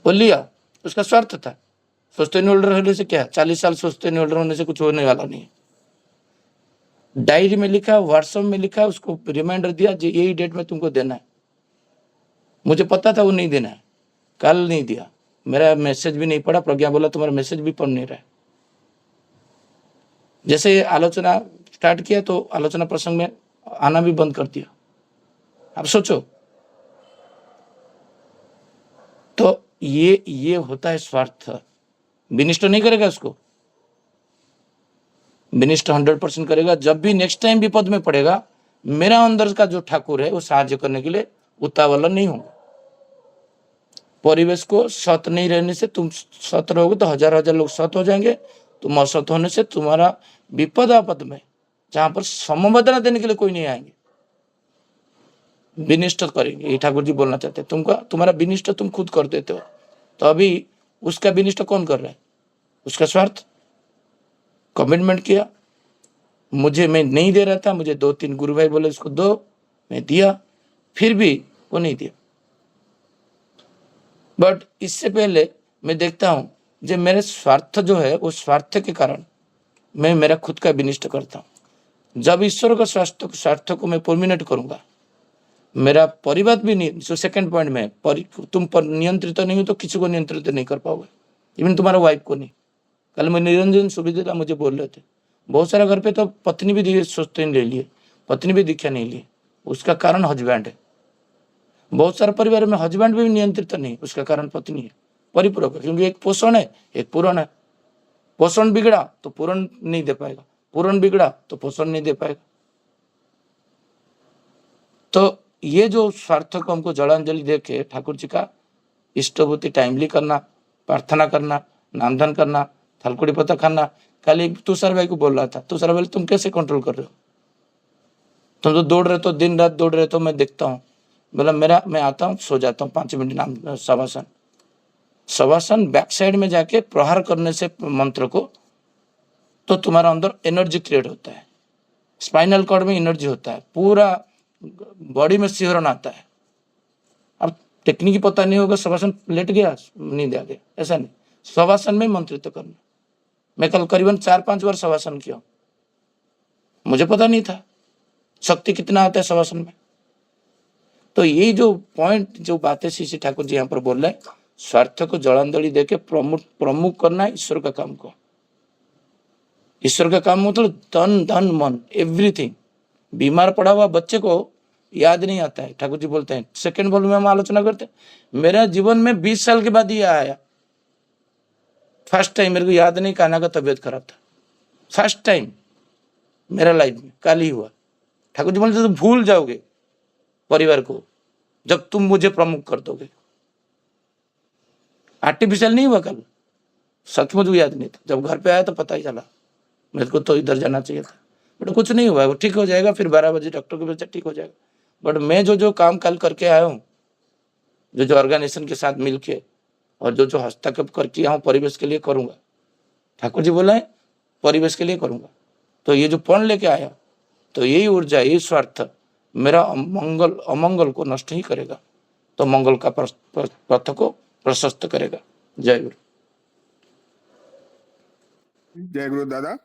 वो लिया, उसका स्वार्थ था। सोचते होल्डर होने से क्या, 40 साल सोचते होल्डर होने से कुछ होने वाला नहीं है। डायरी में लिखा, व्हाट्सएप में लिखा, उसको रिमाइंडर दिया, यही डेट में तुमको देना है। मुझे पता था वो नहीं देना है, कल नहीं दिया। मेरा मैसेज भी नहीं पढ़ा। प्रज्ञा बोला तुम्हारा मैसेज भी पढ़ नहीं रहा है। जैसे आलोचना स्टार्ट किया तो आलोचना प्रसंग में आना भी बंद कर दिया। आप सोचो, तो ये होता है स्वार्थ। विनिष्ट नहीं करेगा उसको, विनिष्ट 100% करेगा। जब भी नेक्स्ट टाइम विपद में पड़ेगा, मेरा अंदर का जो ठाकुर है वो साहाय्य करने के लिए उतावला नहीं होगा। परिवेश को सत नहीं रहने से तुम सत रहोगे तो हजार लोग सत हो जाएंगे। तुम असत होने से तुम्हारा विपद आपद में जहां पर समवेदना देने के लिए कोई नहीं आएंगे, विनिष्ट करेंगे। ये ठाकुर जी बोलना चाहते हैं। तुम्हारा विनिष्ट तुम खुद कर देते हो, तो अभी उसका विनिष्ट कौन कर रहा है? उसका स्वार्थ। कमिटमेंट किया, मैं नहीं दे रहा था, मुझे 2-3 गुरु भाई बोले इसको दो, मैं दिया, फिर भी वो नहीं दिया। बट इससे पहले मैं देखता हूं जो मेरे स्वार्थ जो है, वो स्वार्थ के कारण मैं मेरा खुद का विनिष्ट करता हूं। जब ईश्वर का स्वार्थ को मैं परमिनेट करूंगा, मेरा परिवार भी नहीं। जो सेकंड पॉइंट में तुम पर नियंत्रित नहीं हो तो किसी को नियंत्रित नहीं कर पाओगे, इवन तुम्हारा वाइफ को नहीं। कल मैं निरंजन सुविधा मुझे बोल रहे थे, बहुत सारा घर पे तो पत्नी भी सोचते ले लिए, पत्नी भी दीक्षा नहीं ली। उसका कारण हस्बैंड है। बहुत सारे परिवार में हस्बैंड भी नियंत्रित नहीं, उसका कारण पत्नी है परिपूरक, क्योंकि एक पोषण है, एक पूरण है। पोषण बिगड़ा तो पूरण नहीं दे पाएगा, पूरण बिगड़ा तो पोषण नहीं दे पाएगा। तो ये जो स्वार्थ को हमको जलांजलि देके ठाकुर जी का इष्टभूति टाइमली करना, प्रार्थना करना, नामधन करना, थलकुड़ी पत्ता खाना। कल एक तुषार भाई को बोल रहा था, तुषार भाई तुम कैसे कंट्रोल कर रहे हो? तुम तो दौड़ रहे, तो दिन रात दौड़ रहे, तो मैं देखता हूँ। बोला मैं आता हूँ, सो जाता हूँ 5 मिनट नाम शवासन बैक साइड में जाके प्रहार करने से मंत्र को, तो तुम्हारा अंदर एनर्जी क्रिएट होता है। स्पाइनल कॉर्ड में एनर्जी होता है, पूरा बॉडी में सिहरन आता है। अब टेक्निक पता नहीं होगा, शवासन लेट गया, नींद आ गया, ऐसा नहीं। शवासन में मंत्रित्व करना, मैं कल करीबन 4-5 बार शवासन किया, मुझे पता नहीं था शक्ति कितना आता है शवासन में। तो ये जो पॉइंट, जो बातें श्री ठाकुर जी यहाँ पर बोल रहे हैं, स्वार्थ को जलांजलि देके प्रमुख करना है ईश्वर का काम को। ईश्वर का काम मतलब तन धन मन एवरीथिंग। बीमार पड़ा हुआ बच्चे को याद नहीं आता है, ठाकुर जी बोलते हैं, सेकंड वॉल्यूम में हम आलोचना करते हैं, मेरा जीवन में 20 साल के बाद ये आया। फर्स्ट टाइम मेरे को याद नहीं, कान्हा का तबीयत खराब था, फर्स्ट टाइम मेरा लाइफ में कल ही हुआ। ठाकुर जी बोलते तुम भूल जाओगे परिवार को जब तुम मुझे प्रमुख कर दोगे। आर्टिफिशियल नहीं हुआ, कल सचमुच याद नहीं था, जब घर पे आया तो पता ही चला, मेरे को तो इधर जाना चाहिए था, बट कुछ नहीं हुआ, वो ठीक हो जाएगा। फिर 12 बजे डॉक्टर को भेजा, ठीक हो जाएगा। बट मैं जो काम कल करके आया हूँ, जो ऑर्गेनाइजेशन के साथ मिलके और जो हस्तक्षेप करके आया हूँ, परिवेश के लिए करूंगा। ठाकुर जी बोला है परिवेश के लिए करूंगा। तो ये जो पढ़ लेके आया, तो यही ऊर्जा, यही स्वार्थ मेरा अमंगल को नष्ट ही करेगा, तो मंगल का पथ को प्रशस्त करेगा। जय गुरु। जय गुरु दादा।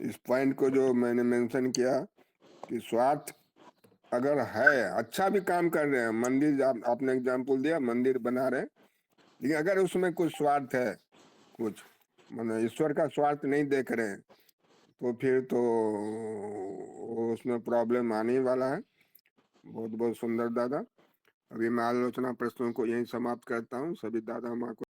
इस पॉइंट को जो मैंने मेंशन किया कि स्वार्थ अगर है, अच्छा भी काम कर रहे हैं, मंदिर आपने एग्जाम्पल दिया, मंदिर बना रहे हैं, लेकिन अगर उसमें कुछ स्वार्थ है, कुछ मतलब ईश्वर का स्वार्थ नहीं देख रहे हैं, तो फिर तो उसमें प्रॉब्लम आने ही वाला है। बहुत बहुत सुंदर दादा। अभी मैं आलोचना प्रश्नों को यहीं समाप्त करता हूँ। सभी दादा माँ को